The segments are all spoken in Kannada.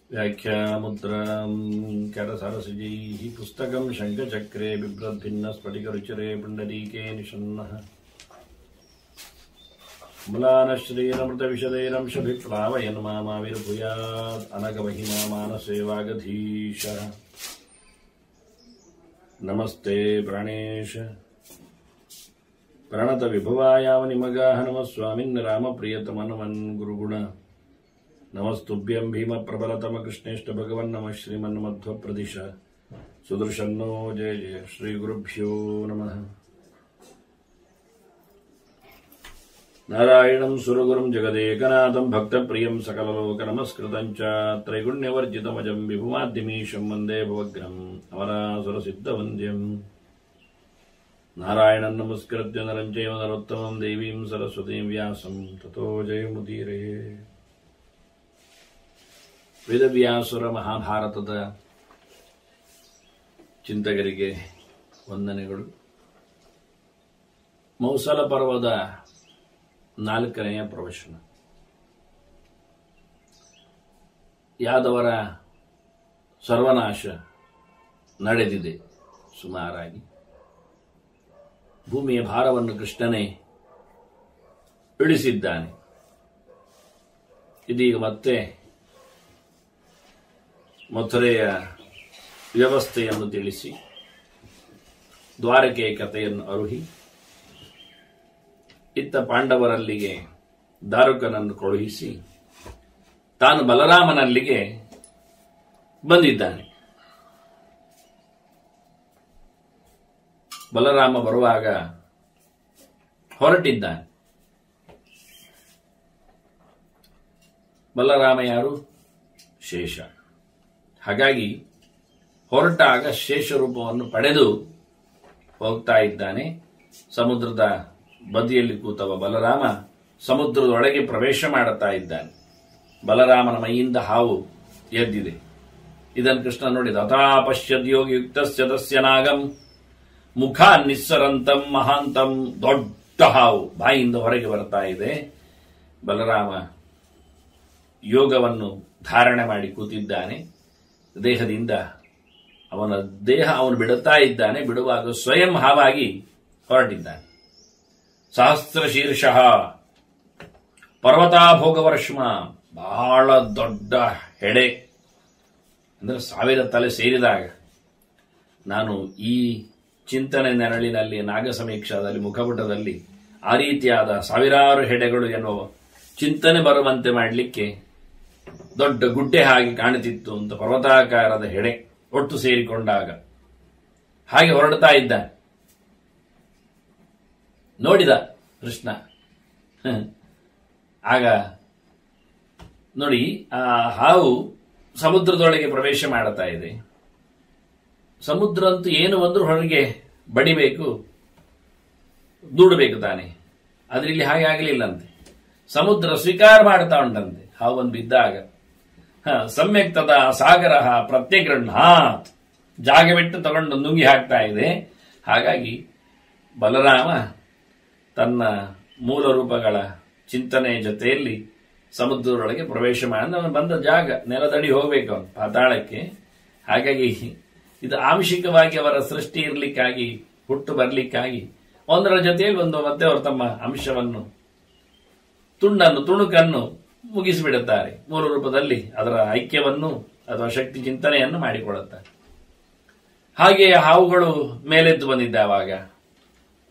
ವ್ಯಾಖ್ಯಾಮುದ್ರಾಂ ಕರಸರಸಿಜೈಃ ಪುಸ್ತಕಂ ಶಂಖಚಕ್ರೆ ಬಿಭ್ರದ್ಭಿನ್ನ ಸ್ಫಟಿಕರುಚಿರೆ ಪುಂಡರೀಕೆ ನಿಷನ್ನಃ ಮ್ಲಾನಶ್ರೀರಮೃತವಿಶದೈರಂಶಭಿಪ್ಲಾವಯನ್ ಮಾಮಾವಿರ್ಭೂಯಾತ್ ಅನಗಮಹಿಮಾ ಮಾನಸೇ ವಾಗಧೀಶಃ. ನಮಸ್ತೆ ಪ್ರಾಣೇಶ ಪ್ರಣತ ವಿಭವಾಯಾವ ನಿಮಗಾಹ ನಮಃ ಸ್ವಾಮಿನ್ ರಾಮಪ್ರಿಯತಮನಮನ್ ಗುರುಗುಣ ನಮಸ್ತುಭ್ಯಂ ಭೀಮ ಪ್ರಬಲತಮ ಕೃಷ್ಣೇಷ್ಟ ಭಗವನ್ ನಮಃ ಶ್ರೀಮನ್ ಮಧ್ವ ಪ್ರದಿಶ ಸುದರ್ಶನ್ನೋ ಜಯ ಜಯ ಶ್ರೀ ಗುರುಭ್ಯೋ ನಮಃ. ನಾರಾಯಣಂ ಸುರಗುರುಂ ಜಗದೇಕನಾಥಂ ಭಕ್ತಪ್ರಿಯಂ ಸಕಲಲೋಕ ನಮಸ್ಕೃತಂ ಚ ತ್ರೈಗುಣ್ಯವರ್ಜಿತಮಜಂ ವಿಭುಮಾದ್ಯಮೀಶಂ ವಂದೇ ಭವಗ್ರಂ ಅಮರಾಸುರಸಿದ್ಧವಂದ್ಯಂ. ನಾರಾಯಣಂ ನಮಸ್ಕೃತ್ಯ ನರಂ ಚೈವ ನರೋತ್ತಮಂ ದೇವೀಂ ಸರಸ್ವತೀಂ ವ್ಯಾಸಂ ತತೋ ಜಯಮುದೀರಯೇ. ವೇದವ್ಯಾಸುರ ಮಹಾಭಾರತದ ಚಿಂತಕರಿಗೆ ವಂದನೆಗಳು. ಮೌಸಲ ಪರ್ವದ 4ನೆಯ ಪ್ರವಚನ. ಯಾದವರ ಸರ್ವನಾಶ ನಡೆದಿದೆ ಸುಮಾರಾಗಿ. ಭೂಮಿಯ ಭಾರವನ್ನು ಕೃಷ್ಣನೇ ಇಳಿಸಿದ್ದಾನೆ. ಇದೀಗ ಮತ್ತೆ ಮಥುರೆಯ ವ್ಯವಸ್ಥೆಯನ್ನು ತಿಳಿಸಿ ದ್ವಾರಕೆಯ ಕಥೆಯನ್ನು ಅರುಹಿ ಇತ್ತ ಪಾಂಡವರಲ್ಲಿಗೆ ದಾರುಕನನ್ನು ಕಳುಹಿಸಿ ತಾನು ಬಲರಾಮನಲ್ಲಿಗೆ ಬಂದಿದ್ದಾನೆ. ಬಲರಾಮ ಬರುವಾಗ ಹೊರಟಿದ್ದಾನೆ. ಬಲರಾಮ ಯಾರು? ಶೇಷ. ಹಾಗಾಗಿ ಹೊರಟಾಗ ಶೇಷ ರೂಪವನ್ನು ಪಡೆದು ಹೋಗ್ತಾ ಇದ್ದಾನೆ. ಸಮುದ್ರದ ಬದಿಯಲ್ಲಿ ಕೂತವ ಬಲರಾಮ ಸಮುದ್ರದೊಳಗೆ ಪ್ರವೇಶ ಮಾಡುತ್ತಾ ಇದ್ದಾನೆ. ಬಲರಾಮನ ಮೈಯಿಂದ ಹಾವು ಎದ್ದಿದೆ. ಇದನ್ನು ಕೃಷ್ಣ ನೋಡಿದ. ಅಥಾ ಪಶ್ಯದ್ಯೋಗಿ ಯುಕ್ತಸ್ಯ ತಸ್ಯ ನಾಗಂ ಮುಖ ನಿಸ್ಸರಂತಂ ಮಹಾಂತಂ. ದೊಡ್ಡ ಹಾವು ಬಾಯಿಯಿಂದ ಹೊರಗೆ ಬರ್ತಾ ಇದೆ. ಬಲರಾಮ ಯೋಗವನ್ನು ಧಾರಣೆ ಮಾಡಿ ಕೂತಿದ್ದಾನೆ. ದೇಹದಿಂದ ಅವನು ಬಿಡುತ್ತಾ ಇದ್ದಾನೆ. ಬಿಡುವಾಗ ಸ್ವಯಂ ಹಾವಾಗಿ ಹೊರಟಿದ್ದಾನೆ. ಸಹಸ್ರ ಶೀರ್ಷಃ ಪರ್ವತಾಭೋಗವರ್ಷ್ಮ. ಬಹಳ ದೊಡ್ಡ ಹೆಡೆ ಅಂದ್ರೆ 1000 ತಲೆ ಸೇರಿದಾಗ. ನಾನು ಈ ಚಿಂತನೆ ನೆರಳಿನಲ್ಲಿ ನಾಗ ಸಮೀಕ್ಷಾದಲ್ಲಿ ಮುಖಪುಟದಲ್ಲಿ ಆ ರೀತಿಯಾದ 1000 ಹೆಡೆಗಳು ಎನ್ನುವ ಚಿಂತನೆ ಬರುವಂತೆ ಮಾಡಲಿಕ್ಕೆ ದೊಡ್ಡ ಗುಡ್ಡೆ ಹಾಗೆ ಕಾಣುತ್ತಿತ್ತು ಅಂತ. ಪರ್ವತಾಕಾರದ ಹೆಡೆ ಒಟ್ಟು ಸೇರಿಕೊಂಡಾಗ ಹಾಗೆ ಹೊರಡ್ತಾ ಇದ್ದ. ನೋಡಿದ ಕೃಷ್ಣ. ಆಗ ನೋಡಿ, ಆ ಹಾವು ಸಮುದ್ರದೊಳಗೆ ಪ್ರವೇಶ ಮಾಡುತ್ತಾ ಇದೆ. ಸಮುದ್ರ ಅಂತೂ ಏನು ಬಂದ್ರೂ ಹೊರಗೆ ಬಡಿಬೇಕು, ದೂಡಬೇಕು ತಾನೆ. ಆದ್ರೆ ಇಲ್ಲಿ ಹಾಗೆ ಆಗಲಿಲ್ಲಂತೆ. ಸಮುದ್ರ ಸ್ವೀಕಾರ ಮಾಡ್ತಾ ಉಂಟಂತೆ ಹಾವು ಬಂದು ಬಿದ್ದಾಗ. ಸಮ್ಯಕ್ ತದಾ ಸಾಗರ ಪ್ರತ್ಯಗೃಹಾತ್. ಜಾಗ ಬಿಟ್ಟು ತಗೊಂಡು ನುಂಗಿ ಹಾಕ್ತಾ ಇದೆ. ಹಾಗಾಗಿ ಬಲರಾಮ ತನ್ನ ಮೂಲ ರೂಪಗಳ ಚಿಂತನೆಯ ಜೊತೆಯಲ್ಲಿ ಸಮುದ್ರದೊಳಗೆ ಪ್ರವೇಶ ಮಾಡಿ ಅವನು ಬಂದ ಜಾಗ ನೆಲದಡಿ ಹೋಗ್ಬೇಕು ಅವನು ಪಾತಾಳಕ್ಕೆ. ಹಾಗಾಗಿ ಇದು ಆಂಶಿಕವಾಗಿ ಅವರ ಸೃಷ್ಟಿ ಇರಲಿಕ್ಕಾಗಿ, ಹುಟ್ಟು ಬರಲಿಕ್ಕಾಗಿ ಒಂದರ ಜೊತೆಯಲ್ಲಿ ಒಂದು ಮತ್ತೆ ಅವರು ತಮ್ಮ ಅಂಶವನ್ನು ತುಣುಕನ್ನು ಮುಗಿಸಿಬಿಡುತ್ತಾರೆ. ಮೂಲ ರೂಪದಲ್ಲಿ ಅದರ ಐಕ್ಯವನ್ನು ಅಥವಾ ಶಕ್ತಿ ಚಿಂತನೆಯನ್ನು ಮಾಡಿಕೊಳ್ಳುತ್ತಾರೆ. ಹಾಗೆಯೇ ಹಾವುಗಳು ಮೇಲೆದ್ದು ಬಂದಿದ್ದಾವಾಗ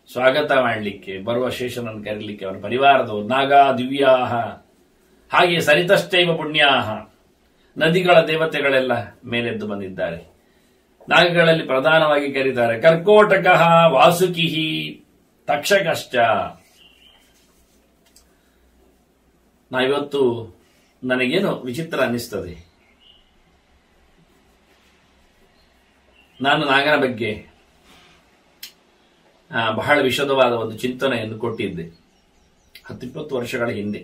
ಸ್ವಾಗತ ಮಾಡಲಿಕ್ಕೆ ಬರುವ ಶೇಷನನ್ನು ಕರೀಲಿಕ್ಕೆ ಅವರ ಪರಿವಾರದವರು ನಾಗಾ ದಿವ್ಯಾಹ, ಹಾಗೆ ಸರಿತಶ್ಚೈವ ಪುಣ್ಯಾಹ, ನದಿಗಳ ದೇವತೆಗಳೆಲ್ಲ ಮೇಲೆದ್ದು ಬಂದಿದ್ದಾರೆ. ನಾಗಗಳಲ್ಲಿ ಪ್ರಧಾನವಾಗಿ ಕರೀತಾರೆ ಕರ್ಕೋಟಕಃ, ವಾಸುಕಿಹಿ, ತಕ್ಷಕಶ್ಚ. ಇವತ್ತು ನನಗೇನು ವಿಚಿತ್ರ ಅನ್ನಿಸ್ತದೆ. ನಾನು ನಾಗನ ಬಗ್ಗೆ ಬಹಳ ವಿಶದವಾದ ಒಂದು ಚಿಂತನೆಯನ್ನು ಕೊಟ್ಟಿದ್ದೆ 10-20 ವರ್ಷಗಳ ಹಿಂದೆ.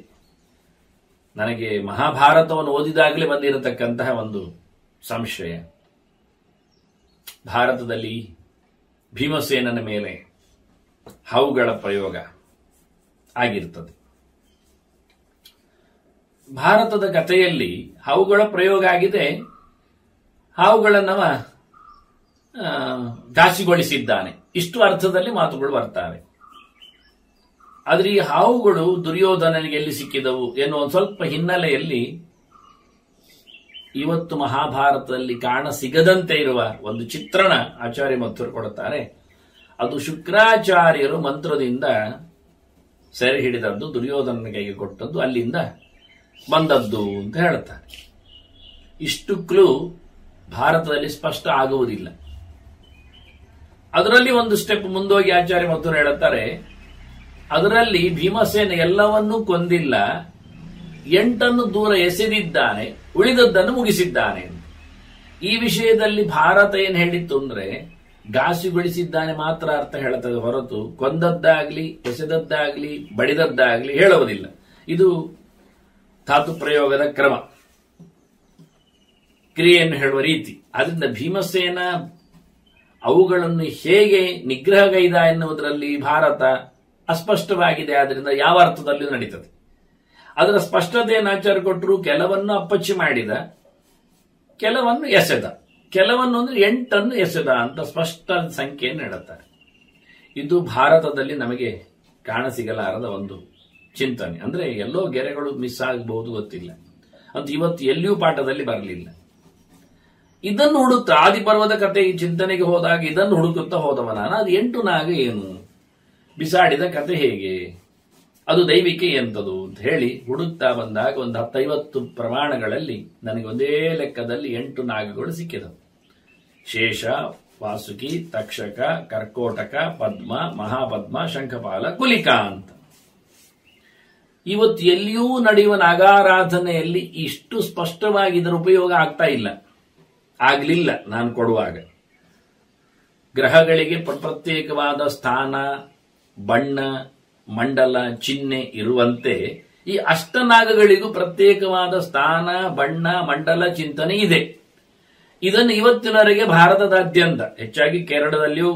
ನನಗೆ ಮಹಾಭಾರತವನ್ನು ಓದಿದಾಗಲೇ ಬಂದಿರತಕ್ಕಂತಹ ಒಂದು ಸಂಶಯ. ಭಾರತದಲ್ಲಿ ಭೀಮಸೇನನ ಮೇಲೆ ಹಾವುಗಳ ಪ್ರಯೋಗ ಆಗಿರ್ತದೆ. ಭಾರತದ ಕಥೆಯಲ್ಲಿ ಹಾವುಗಳ ಪ್ರಯೋಗ ಆಗಿದೆ. ಹಾವುಗಳನ್ನವ ಘಾಸಿಗೊಳಿಸಿದ್ದಾನೆ, ಇಷ್ಟು ಅರ್ಥದಲ್ಲಿ ಮಾತುಗಳು ಬರ್ತವೆ. ಆದ್ರೆ ಈ ಹಾವುಗಳು ದುರ್ಯೋಧನನಿಗೆ ಎಲ್ಲಿ ಸಿಕ್ಕಿದವು ಎನ್ನುವ ಒಂದು ಸ್ವಲ್ಪ ಹಿನ್ನೆಲೆಯಲ್ಲಿ ಇವತ್ತು ಮಹಾಭಾರತದಲ್ಲಿ ಕಾಣ ಸಿಗದಂತೆ ಇರುವ ಒಂದು ಚಿತ್ರಣ ಆಚಾರ್ಯ ಮಧ್ವರು ಕೊಡುತ್ತಾರೆ. ಅದು ಶುಕ್ರಾಚಾರ್ಯರು ಮಂತ್ರದಿಂದ ಸೆರೆ ಹಿಡಿದದ್ದು, ದುರ್ಯೋಧನನ ಕೈಗೆ ಕೊಟ್ಟದ್ದು, ಅಲ್ಲಿಂದ ಬಂದದ್ದು ಅಂತ ಹೇಳ್ತಾರೆ. ಇಷ್ಟು ಕ್ಲೂ ಭಾರತದಲ್ಲಿ ಸ್ಪಷ್ಟ ಆಗುವುದಿಲ್ಲ. ಅದರಲ್ಲಿ ಒಂದು ಸ್ಟೆಪ್ ಮುಂದೋಗಿ ಆಚಾರ್ಯ ಮಧ್ವರು ಹೇಳುತ್ತಾರೆ, ಅದರಲ್ಲಿ ಭೀಮಸೇನ ಎಲ್ಲವನ್ನೂ ಕೊಂದಿಲ್ಲ, 8 ದೂರ ಎಸೆದಿದ್ದಾನೆ, ಉಳಿದದ್ದನ್ನು ಮುಗಿಸಿದ್ದಾನೆ. ಈ ವಿಷಯದಲ್ಲಿ ಭಾರತ ಏನ್ ಹೇಳಿತ್ತು ಅಂದ್ರೆ ಘಾಸಿಗೊಳಿಸಿದ್ದಾನೆ ಮಾತ್ರ ಅರ್ಥ ಹೇಳುತ್ತದೆ ಹೊರತು ಕೊಂದದ್ದಾಗ್ಲಿ ಎಸೆದದ್ದಾಗ್ಲಿ ಬಡಿದದ್ದಾಗ್ಲಿ ಹೇಳುವುದಿಲ್ಲ. ಇದು ಧಾತು ಪ್ರಯೋಗದ ಕ್ರಮ, ಕ್ರಿಯೆಯನ್ನು ಹೇಳುವ ರೀತಿ. ಆದ್ರಿಂದ ಭೀಮಸೇನ ಅವುಗಳನ್ನು ಹೇಗೆ ನಿಗ್ರಹಗೈದ ಎನ್ನುವುದರಲ್ಲಿ ಭಾರತ ಅಸ್ಪಷ್ಟವಾಗಿದೆ. ಆದ್ರಿಂದ ಯಾವ ಅರ್ಥದಲ್ಲೂ ನಡೀತದೆ. ಅದರ ಸ್ಪಷ್ಟತೆಯನ್ನು ಆಚಾರ ಕೊಟ್ಟರು. ಕೆಲವನ್ನು ಅಪ್ಪಚ್ಚಿ ಮಾಡಿದ, ಕೆಲವನ್ನು ಎಸೆದ, ಕೆಲವನ್ನು ಅಂದ್ರೆ 8 ಎಸೆದ ಅಂತ ಸ್ಪಷ್ಟ ಸಂಖ್ಯೆಯನ್ನು ಹೇಳುತ್ತಾರೆ. ಇದು ಭಾರತದಲ್ಲಿ ನಮಗೆ ಕಾಣಸಿಗಲಾರದ ಒಂದು ಚಿಂತನೆ. ಅಂದ್ರೆ ಎಲ್ಲೋ ಗೆರೆಗಳು ಮಿಸ್ ಆಗಬಹುದು, ಗೊತ್ತಿಲ್ಲ ಅಂತ ಇವತ್ತು ಎಲ್ಲಿಯೂ ಪಾಠದಲ್ಲಿ ಬರಲಿಲ್ಲ. ಇದನ್ನು ಹುಡುಕ್ತಾ ಆದಿಪರ್ವದ ಕಥೆ ಈ ಚಿಂತನೆಗೆ ಹೋದಾಗ ಇದನ್ನು ಹುಡುಕುತ್ತಾ ಹೋದವ ನಾನು. ಅದು 8 ನಾಗ ಏನು, ಬಿಸಾಡಿದ ಕತೆ ಹೇಗೆ, ಅದು ದೈವಿಕೆ ಎಂತದು ಅಂತ ಹೇಳಿ ಹುಡುಕ್ತಾ ಬಂದಾಗ ಒಂದು 10-50 ಪ್ರಮಾಣಗಳಲ್ಲಿ ನನಗೆ ಒಂದೇ ಲೆಕ್ಕದಲ್ಲಿ 8 ನಾಗಗಳು ಸಿಕ್ಕಿದವು. ಶೇಷ, ವಾಸುಕಿ, ತಕ್ಷಕ, ಕರ್ಕೋಟಕ, ಪದ್ಮ, ಮಹಾಪದ್ಮ, ಶಂಖಪಾಲ, ಕುಲಿಕಾ ಅಂತ. ಇವತ್ತು ಎಲ್ಲಿಯೂ ನಡೆಯುವ ನಾಗಾರಾಧನೆಯಲ್ಲಿ ಇಷ್ಟು ಸ್ಪಷ್ಟವಾಗಿ ಇದರ ಉಪಯೋಗ ಆಗ್ತಾ ಇಲ್ಲ, ಆಗ್ಲಿಲ್ಲ. ನಾನು ಕೊಡುವಾಗ ಗ್ರಹಗಳಿಗೆ ಪ್ರತ್ಯೇಕವಾದ ಸ್ಥಾನ, ಬಣ್ಣ, ಮಂಡಲ, ಚಿಹ್ನೆ ಇರುವಂತೆ ಈ ಅಷ್ಟನಾಗಗಳಿಗೂ ಪ್ರತ್ಯೇಕವಾದ ಸ್ಥಾನ, ಬಣ್ಣ, ಮಂಡಲ, ಚಿಂತನೆ ಇದೆ. ಇದನ್ನು ಇವತ್ತಿನವರೆಗೆ ಭಾರತದಾದ್ಯಂತ, ಹೆಚ್ಚಾಗಿ ಕೇರಳದಲ್ಲಿಯೂ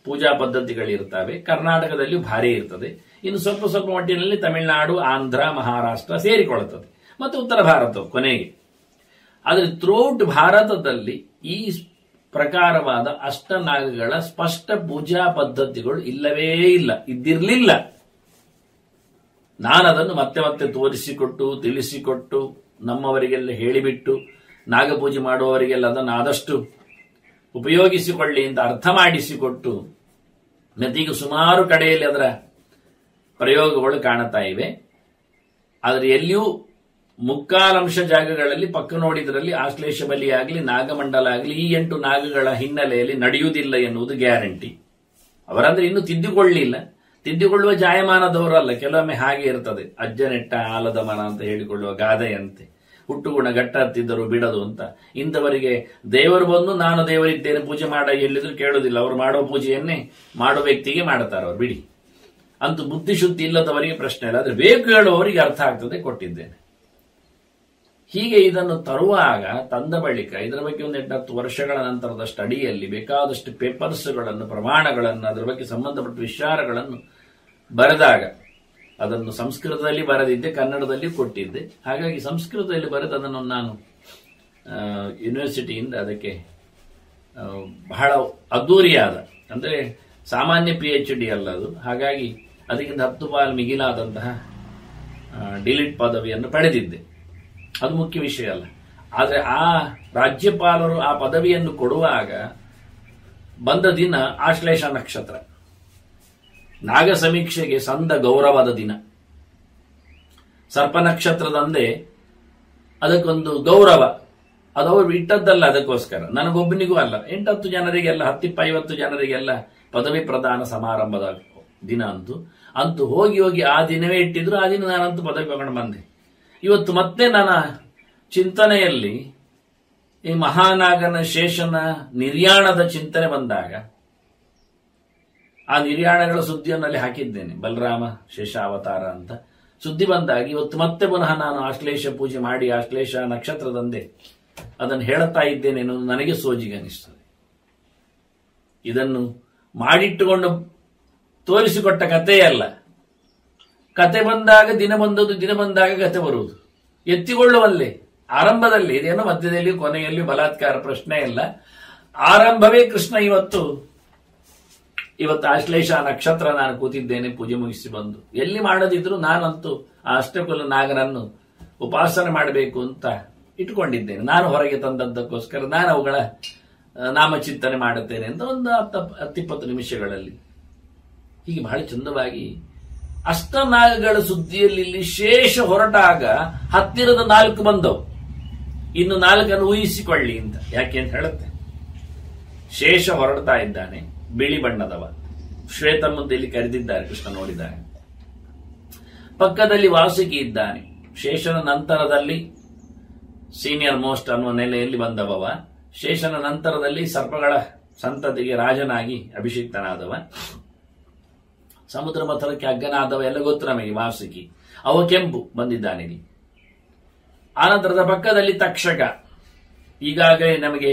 ಪೂಜಾ ಪದ್ಧತಿಗಳಿರ್ತವೆ, ಕರ್ನಾಟಕದಲ್ಲಿಯೂ ಭಾರಿ ಇರ್ತದೆ, ಇನ್ನು ಸ್ವಲ್ಪ ಸ್ವಲ್ಪ ಮಟ್ಟಿನಲ್ಲಿ ತಮಿಳುನಾಡು, ಆಂಧ್ರ, ಮಹಾರಾಷ್ಟ್ರ ಸೇರಿಕೊಳ್ಳುತ್ತದೆ, ಮತ್ತು ಉತ್ತರ ಭಾರತ ಕೊನೆಗೆ. ಆದರೆ ಥ್ರೂಔಟ್ ಭಾರತದಲ್ಲಿ ಈ ಪ್ರಕಾರವಾದ ಅಷ್ಟನಾಗಗಳ ಸ್ಪಷ್ಟ ಪೂಜಾ ಪದ್ಧತಿಗಳು ಇಲ್ಲವೇ ಇಲ್ಲ, ಇದ್ದಿರಲಿಲ್ಲ. ನಾನದನ್ನು ಮತ್ತೆ ಮತ್ತೆ ತೋರಿಸಿಕೊಟ್ಟು ತಿಳಿಸಿಕೊಟ್ಟು ನಮ್ಮವರಿಗೆಲ್ಲ ಹೇಳಿಬಿಟ್ಟು ನಾಗಪೂಜೆ ಮಾಡುವವರಿಗೆಲ್ಲ ಅದನ್ನು ಆದಷ್ಟು ಉಪಯೋಗಿಸಿಕೊಳ್ಳಿ ಅಂತ ಅರ್ಥ ಮಾಡಿಸಿಕೊಟ್ಟು ಮತ್ತೀಗ ಸುಮಾರು ಕಡೆಯಲ್ಲಿ ಅದರ ಪ್ರಯೋಗಗಳು ಕಾಣುತ್ತಾ ಇವೆ. ಆದರೆ ಎಲ್ಲಿಯೂ ಮುಕ್ಕಾಲಂಶ ಜಾಗಗಳಲ್ಲಿ ಪಕ್ಕ ನೋಡಿದ್ರಲ್ಲಿ ಆಶ್ಲೇಷ ಬಲಿಯಾಗಲಿ ನಾಗಮಂಡಲ ಆಗಲಿ ಈ 8 ನಾಗಗಳ ಹಿನ್ನೆಲೆಯಲ್ಲಿ ನಡೆಯುವುದಿಲ್ಲ ಎನ್ನುವುದು ಗ್ಯಾರಂಟಿ. ಅವರಂದ್ರೆ ಇನ್ನೂ ತಿದ್ದುಕೊಳ್ಳಿಲ್ಲ, ತಿದ್ದುಕೊಳ್ಳುವ ಜಾಯಮಾನದವರಲ್ಲ. ಕೆಲವೊಮ್ಮೆ ಹಾಗೆ ಇರ್ತದೆ, ಅಜ್ಜ ನೆಟ್ಟ ಆಲದ ಮರ ಅಂತ ಹೇಳಿಕೊಳ್ಳುವ ಗಾದೆಯಂತೆ, ಹುಟ್ಟುಗುಣ ಗಟ್ಟ ಹತ್ತಿದ್ದರು ಬಿಡದು ಅಂತ. ಇಂಥವರಿಗೆ ದೇವರು ಬಂದು ನಾನು ದೇವರಿದ್ದೇನೆ ಪೂಜೆ ಮಾಡ ಹೇಳಿದ್ರು ಕೇಳುವುದಿಲ್ಲ. ಅವರು ಮಾಡೋ ಪೂಜೆಯನ್ನೇ ಮಾಡೋ ವ್ಯಕ್ತಿಗೆ ಮಾಡುತ್ತಾರೆ, ಅವರು ಬಿಡಿ. ಅಂತೂ ಬುದ್ಧಿಶುದ್ಧಿ ಇಲ್ಲದವರಿಗೆ ಪ್ರಶ್ನೆ ಇಲ್ಲ, ಆದ್ರೆ ಬೇಕು ಹೇಳುವವರಿಗೆ ಅರ್ಥ ಆಗ್ತದೆ, ಕೊಟ್ಟಿದ್ದೇನೆ. ಹೀಗೆ ಇದನ್ನು ತರುವಾಗ ತಂದ ಬಳಿಕ ಇದರ ಬಗ್ಗೆ ಒಂದು 8-10 ವರ್ಷಗಳ ನಂತರದ ಸ್ಟಡಿಯಲ್ಲಿ ಬೇಕಾದಷ್ಟು ಪೇಪರ್ಸ್ಗಳನ್ನು, ಪ್ರಮಾಣಗಳನ್ನು, ಅದರ ಬಗ್ಗೆ ಸಂಬಂಧಪಟ್ಟ ವಿಚಾರಗಳನ್ನು ಬರೆದಾಗ ಅದನ್ನು ಸಂಸ್ಕೃತದಲ್ಲಿ ಬರೆದಿದ್ದೆ, ಕನ್ನಡದಲ್ಲಿ ಕೊಟ್ಟಿದ್ದೆ. ಹಾಗಾಗಿ ಸಂಸ್ಕೃತದಲ್ಲಿ ಬರೆದು ಅದನ್ನು ನಾನು ಯೂನಿವರ್ಸಿಟಿಯಿಂದ ಅದಕ್ಕೆ ಬಹಳ ಅದ್ದೂರಿಯಾದ, ಅಂದ್ರೆ ಸಾಮಾನ್ಯ PhD ಅಲ್ಲ ಅದು, ಹಾಗಾಗಿ ಅದಕ್ಕಿಂತ 10 ಪಾಲು ಮಿಗಿಲಾದಂತಹ ಡಿಲಿಟ್ ಪದವಿಯನ್ನು ಪಡೆದಿದ್ದೆ. ಅದು ಮುಖ್ಯ ವಿಷಯ ಅಲ್ಲ. ಆದರೆ ಆ ರಾಜ್ಯಪಾಲರು ಆ ಪದವಿಯನ್ನು ಕೊಡುವಾಗ ಬಂದ ದಿನ ಆಶ್ಲೇಷ ನಕ್ಷತ್ರ, ನಾಗ ಸಮೀಕ್ಷೆಗೆ ಸಂದ ಗೌರವದ ದಿನ. ಸರ್ಪ ನಕ್ಷತ್ರದಂದೇ ಅದಕ್ಕೊಂದು ಗೌರವ, ಅದು ಅವರು ಇಟ್ಟದ್ದಲ್ಲ ಅದಕ್ಕೋಸ್ಕರ, ನನಗೊಬ್ಬನಿಗೂ ಅಲ್ಲ, 8-10 ಜನರಿಗೆಲ್ಲ, 10-50 ಜನರಿಗೆಲ್ಲ ಪದವಿ ಪ್ರದಾನ ಸಮಾರಂಭದ ದಿನ ಅಂತೂ ಹೋಗಿ ಆ ದಿನವೇ ಇಟ್ಟಿದ್ರು. ಆ ದಿನ ನಾನಂತೂ ಪದವಿ ತಗೊಂಡು ಬಂದೆ. ಇವತ್ತು ಮತ್ತೆ ನನ್ನ ಚಿಂತನೆಯಲ್ಲಿ ಈ ಮಹಾನಾಗನ ಶೇಷನ ನಿರ್ಯಾಣದ ಚಿಂತನೆ ಬಂದಾಗ ಆ ನಿರ್ಯಾಣಗಳ ಸುದ್ದಿಯನ್ನು ಅಲ್ಲಿ ಹಾಕಿದ್ದೇನೆ, ಬಲರಾಮ ಶೇಷ ಅವತಾರ ಅಂತ ಸುದ್ದಿ ಬಂದಾಗ ಇವತ್ತು ಮತ್ತೆ ಪುನಃ ನಾನು ಆಶ್ಲೇಷ ಪೂಜೆ ಮಾಡಿ ಆಶ್ಲೇಷ ನಕ್ಷತ್ರದಂದೇ ಅದನ್ನು ಹೇಳುತ್ತಾ ಇದ್ದೇನೆ ಅನ್ನೋದು ನನಗೆ ಸೋಜಿಗೆ ಅನಿಸ್ತದೆ. ಇದನ್ನು ಮಾಡಿಟ್ಟುಕೊಂಡು ತೋರಿಸಿಕೊಟ್ಟ ಕಥೆಯಲ್ಲ, ಕತೆ ಬಂದಾಗ ದಿನ ಬಂದದ್ದು, ದಿನ ಬಂದಾಗ ಕತೆ ಬರುವುದು. ಎತ್ತಿಕೊಳ್ಳುವಲ್ಲೇ ಆರಂಭದಲ್ಲಿ ಇದೇನೋ ಮಧ್ಯದಲ್ಲಿ ಕೊನೆಯಲ್ಲಿ ಬಲಾತ್ಕಾರ ಪ್ರಶ್ನೆ ಇಲ್ಲ. ಆರಂಭವೇ ಕೃಷ್ಣ. ಇವತ್ತು ಆಶ್ಲೇಷ ನಕ್ಷತ್ರ ನಾನು ಕೂತಿದ್ದೇನೆ, ಪೂಜೆ ಮುಗಿಸಿ ಬಂದು ಎಲ್ಲಿ ಮಾಡದಿದ್ರು ನಾನಂತೂ ಆ ಅಷ್ಟಕುಲ ನಾಗನನ್ನು ಉಪಾಸನೆ ಮಾಡಬೇಕು ಅಂತ ಇಟ್ಕೊಂಡಿದ್ದೇನೆ. ನಾನು ಹೊರಗೆ ತಂದದ್ದಕ್ಕೋಸ್ಕರ ನಾನು ಅವುಗಳ ನಾಮಚಿಂತನೆ ಮಾಡುತ್ತೇನೆ ಅಂತ ಒಂದು 10-20 ನಿಮಿಷಗಳಲ್ಲಿ ಹೀಗೆ ಬಹಳ ಚಂದವಾಗಿ ಅಷ್ಟನಾಗಗಳ ಸುದ್ದಿಯಲ್ಲಿ ಇಲ್ಲಿ ಶೇಷ ಹೊರಟಾಗ ಹತ್ತಿರದ 4 ಬಂದವು. ಇನ್ನು 4 ಊಹಿಸಿಕೊಳ್ಳಿ ಅಂತ. ಯಾಕೆ ಅಂತ ಹೇಳುತ್ತೆ, ಶೇಷ ಹೊರಡ್ತಾ ಇದ್ದಾನೆ, ಬಿಳಿ ಬಣ್ಣದವ, ಶ್ವೇತ ಮುಂದೆಯಲ್ಲಿ ಕರೆದಿದ್ದಾರೆ ಕೃಷ್ಣ ನೋಡಿದ್ದಾರೆ. ಪಕ್ಕದಲ್ಲಿ ವಾಸುಕಿ ಇದ್ದಾನೆ. ಶೇಷನ ನಂತರದಲ್ಲಿ ಸೀನಿಯರ್ ಮೋಸ್ಟ್ ಅನ್ನುವ ನೆಲೆಯಲ್ಲಿ ಬಂದವ. ಶೇಷನ ನಂತರದಲ್ಲಿ ಸರ್ಪಗಳ ಸಂತತಿಗೆ ರಾಜನಾಗಿ ಅಭಿಷಿಕ್ತನಾದವ. ಸಮುದ್ರ ಮಥನಕ್ಕೆ ಅಗ್ಗನಾದವ ಎಲ್ಲ ಗೊತ್ತು ನಮಗೆ. ವಾಸುಕಿ ಅವ ಕೆಂಪು ಬಂದಿದ್ದಾನೆ. ಆನಂತರದ ಪಕ್ಕದಲ್ಲಿ ತಕ್ಷಕ. ಈಗಾಗಲೇ ನಮಗೆ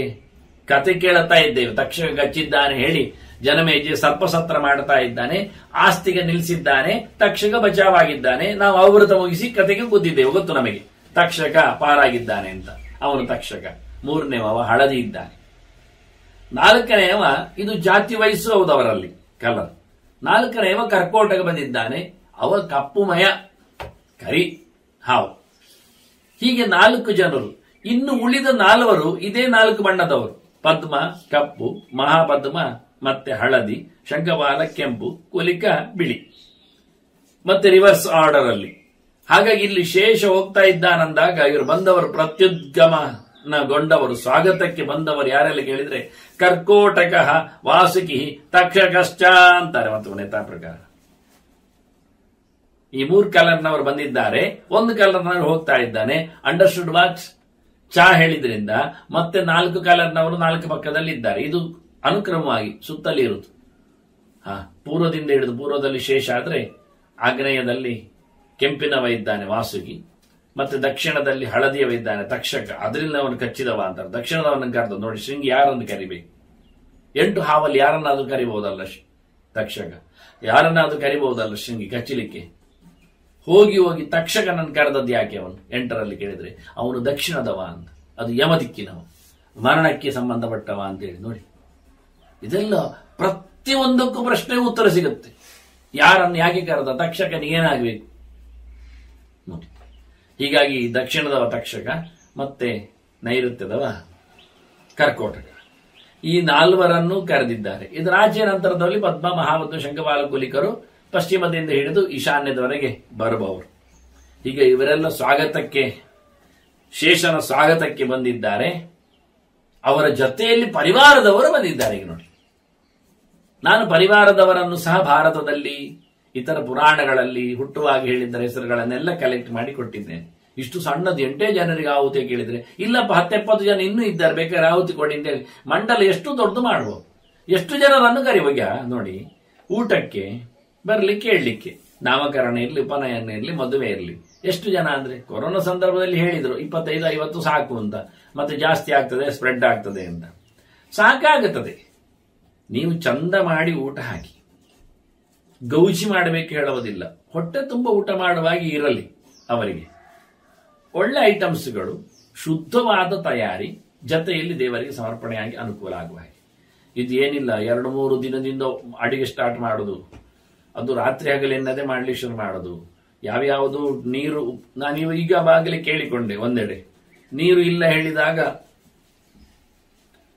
ಕತೆ ಕೇಳುತ್ತಾ ಇದ್ದೇವೆ. ತಕ್ಷಕ ಗಚ್ಚಿದ್ದಾನೆ ಹೇಳಿ ಜನಮೇಜೆ ಸರ್ಪಸತ್ರ ಮಾಡ್ತಾ ಇದ್ದಾನೆ, ಆಸ್ತಿಗೆ ನಿಲ್ಲಿಸಿದ್ದಾನೆ, ತಕ್ಷಕ ಬಚಾವಾಗಿದ್ದಾನೆ. ನಾವು ಅವೃತ ಮುಗಿಸಿ ಕತೆಗೆ ಕೂತಿದ್ದೇವೆ, ಗೊತ್ತು ನಮಗೆ ತಕ್ಷಕ ಪಾರಾಗಿದ್ದಾನೆ ಅಂತ. ಅವನು ತಕ್ಷಕ. 3ನೇವ ಹಳದಿ ಇದ್ದಾನೆ. 4ನೇವ ಇದು ಜಾತಿ ವಯಸ್ಸು ಹೌದು ಅವರಲ್ಲಿ ಕಲರ್. 4ನೇವ ಕರ್ಕೋಟಕ ಬಂದಿದ್ದಾನೆ, ಅವ ಕಪ್ಪುಮಯ ಕರಿ ಹಾವು. ಹೀಗೆ 4 ಜನರು. ಇನ್ನು ಉಳಿದ 4 ಇದೇ 4 ಬಣ್ಣದವರು. ಪದ್ಮ ಕಪ್ಪು, ಮಹಾಪದ್ಮ ಮತ್ತೆ ಹಳದಿ, ಶಂಖಪಾಲ ಕೆಂಪು, ಕುಲಿಕ ಬಿಳಿ, ಮತ್ತೆ ರಿವರ್ಸ್ ಆರ್ಡರ್ ಅಲ್ಲಿ. ಹಾಗಾಗಿ ಇಲ್ಲಿ ಶೇಷ ಹೋಗ್ತಾ ಇದ್ದಾನಂದಾಗ ಇವರು ಬಂದವರು ಪ್ರತ್ಯುದ್ಗಮನಗೊಂಡವರು, ಸ್ವಾಗತಕ್ಕೆ ಬಂದವರು ಯಾರೆಲ್ಲ ಕೇಳಿದ್ರೆ ಕರ್ಕೋಟಕ, ವಾಸುಕಿ, ತಕ್ಷಕಶ್ಚ ಅಂತಾರೆ. ಮತ್ತು ನೇತಾ ಪ್ರಕಾರ ಈ 3 ಕಲರ್ನವರು ಬಂದಿದ್ದಾರೆ. 1 ಕಲರ್ನವರು ಹೋಗ್ತಾ ಇದ್ದಾನೆ. ಅಂಡರ್ಸ್ಟುಡ್ ವಾಚ್ ಚಾ ಹೇಳಿದ್ರಿಂದ ಮತ್ತೆ 4 ಕಲರ್ನವರು 4 ಪಕ್ಕದಲ್ಲಿ ಇದ್ದಾರೆ. ಇದು ಅನುಕ್ರಮವಾಗಿ ಸುತ್ತಲೇ ಇರುವುದು. ಪೂರ್ವದಿಂದ ಹಿಡಿದು, ಪೂರ್ವದಲ್ಲಿ ಶೇಷ ಆದ್ರೆ ಆಗ್ನೇಯದಲ್ಲಿ ಕೆಂಪಿನವ ಇದ್ದಾನೆ ವಾಸುಕಿ, ಮತ್ತೆ ದಕ್ಷಿಣದಲ್ಲಿ ಹಳದಿಯವ ಇದ್ದಾನೆ ತಕ್ಷಕ. ಅದರಿಂದ ಅವನು ಕಚ್ಚಿದವ ಅಂತಾರೆ. ದಕ್ಷಿಣದವನ್ನ ಕರೆದ ನೋಡಿ, ಶೃಂಗಿ ಯಾರನ್ನು ಕರಿಬೇಕು? 8 ಹಾವಲ್ಲಿ ಯಾರನ್ನಾದ್ರೂ ಕರಿಬಹುದಲ್ಲ ತಕ್ಷಕ? ಯಾರನ್ನಾದ್ರೂ ಕರಿಬಹುದಲ್ಲ ಶೃಂಗಿ ಕಚ್ಚಲಿಕ್ಕೆ? ಹೋಗಿ ತಕ್ಷಕನನ್ನು ಕರೆದದ್ದು ಯಾಕೆ ಅವನು 8ರಲ್ಲಿ ಕೇಳಿದ್ರೆ? ಅವನು ದಕ್ಷಿಣದವ ಅಂತ. ಅದು ಯಮದಿಕ್ಕಿನವ, ಮರಣಕ್ಕೆ ಸಂಬಂಧಪಟ್ಟವ ಅಂತೇಳಿ ನೋಡಿ. ಇದೆಲ್ಲ ಪ್ರತಿಯೊಂದಕ್ಕೂ ಪ್ರಶ್ನೆ ಉತ್ತರ ಸಿಗುತ್ತೆ. ಯಾರನ್ನು ಯಾಕೆ ಕರೆದ? ತಕ್ಷಕನಿಗೆ ಏನಾಗಬೇಕು ನೋಡಿ. ಹೀಗಾಗಿ ದಕ್ಷಿಣದವ ತಕ್ಷಕ, ಮತ್ತೆ ನೈಋತ್ಯದವ ಕರ್ಕೋಟಕ. ಈ 4ರನ್ನು ಕರೆದಿದ್ದಾರೆ. ಇದರ ಆಚೆ ನಂತರದಲ್ಲಿ ಪದ್ಮ, ಮಹಾಪದ್ಮ, ಶಂಖಪಾಲ, ಕುಲಿಕರು ಪಶ್ಚಿಮದಿಂದ ಹಿಡಿದು ಈಶಾನ್ಯದವರೆಗೆ ಬರುವವರು. ಹೀಗೆ ಇವರೆಲ್ಲ ಸ್ವಾಗತಕ್ಕೆ, ಶೇಷನ ಸ್ವಾಗತಕ್ಕೆ ಬಂದಿದ್ದಾರೆ. ಅವರ ಜೊತೆಯಲ್ಲಿ ಪರಿವಾರದವರು ಬಂದಿದ್ದಾರೆ. ಈಗ ನೋಡಿ, ನಾನು ಪರಿವಾರದವರನ್ನು ಸಹ ಭಾರತದಲ್ಲಿ ಇತರ ಪುರಾಣಗಳಲ್ಲಿ ಹುಟ್ಟುವಾಗಿ ಹೇಳಿದ್ದರ ಹೆಸರುಗಳನ್ನೆಲ್ಲ ಕಲೆಕ್ಟ್ ಮಾಡಿ ಕೊಟ್ಟಿದ್ದೇನೆ. ಇಷ್ಟು ಸಣ್ಣದು 8 ಜನರಿಗೆ ಆಹುತಿ ಕೇಳಿದ್ರೆ, ಇಲ್ಲಪ್ಪ 10-20 ಜನ ಇನ್ನೂ ಇದ್ದಾರೆ, ಬೇಕಾದ್ರೆ ಆಹುತಿ ಕೊಡಿ ಅಂತೇಳಿ ಮಂಡಲ ಎಷ್ಟು ದೊಡ್ಡದು ಮಾಡಬಹುದು. ಎಷ್ಟು ಜನರನ್ನು ಕರಿವಾಗ ನೋಡಿ. ಊಟಕ್ಕೆ ಬರ್ಲಿ, ಕೇಳಲಿಕ್ಕೆ, ನಾಮಕರಣ ಇರಲಿ, ಉಪನಯನ ಇರಲಿ, ಮದುವೆ ಇರಲಿ. ಎಷ್ಟು ಜನ ಅಂದ್ರೆ ಕೊರೋನಾ ಸಂದರ್ಭದಲ್ಲಿ ಹೇಳಿದ್ರು 25-50 ಸಾಕು ಅಂತ. ಮತ್ತೆ ಜಾಸ್ತಿ ಆಗ್ತದೆ, ಸ್ಪ್ರೆಡ್ ಆಗ್ತದೆ ಅಂತ. ಸಾಕಾಗುತ್ತದೆ. ನೀವು ಚಂದ ಮಾಡಿ ಊಟ ಹಾಕಿ, ಗೌಜಿ ಮಾಡಬೇಕು ಹೇಳುವುದಿಲ್ಲ. ಹೊಟ್ಟೆ ತುಂಬ ಊಟ ಮಾಡುವಾಗಿ ಇರಲಿ. ಅವರಿಗೆ ಒಳ್ಳೆ ಐಟಮ್ಸ್ಗಳು, ಶುದ್ಧವಾದ ತಯಾರಿ, ಜೊತೆಯಲ್ಲಿ ದೇವರಿಗೆ ಸಮರ್ಪಣೆಯಾಗಿ ಅನುಕೂಲ ಆಗುವ ಹಾಗೆ. ಇದು ಏನಿಲ್ಲ 2-3 ದಿನದಿಂದ ಅಡಿಗೆ ಸ್ಟಾರ್ಟ್ ಮಾಡೋದು, ಅದು ರಾತ್ರಿ ಹಗಲೆನ್ನದೇ ಮಾಡ್ಲಿಕ್ಕೆ ಶುರು ಮಾಡೋದು. ಯಾವ್ಯಾವುದು ನೀರು, ನಾನು ಈಗ ಬಾಗಲೇ ಕೇಳಿಕೊಂಡೆ ಒಂದೆಡೆ, ನೀರು ಇಲ್ಲ ಹೇಳಿದಾಗ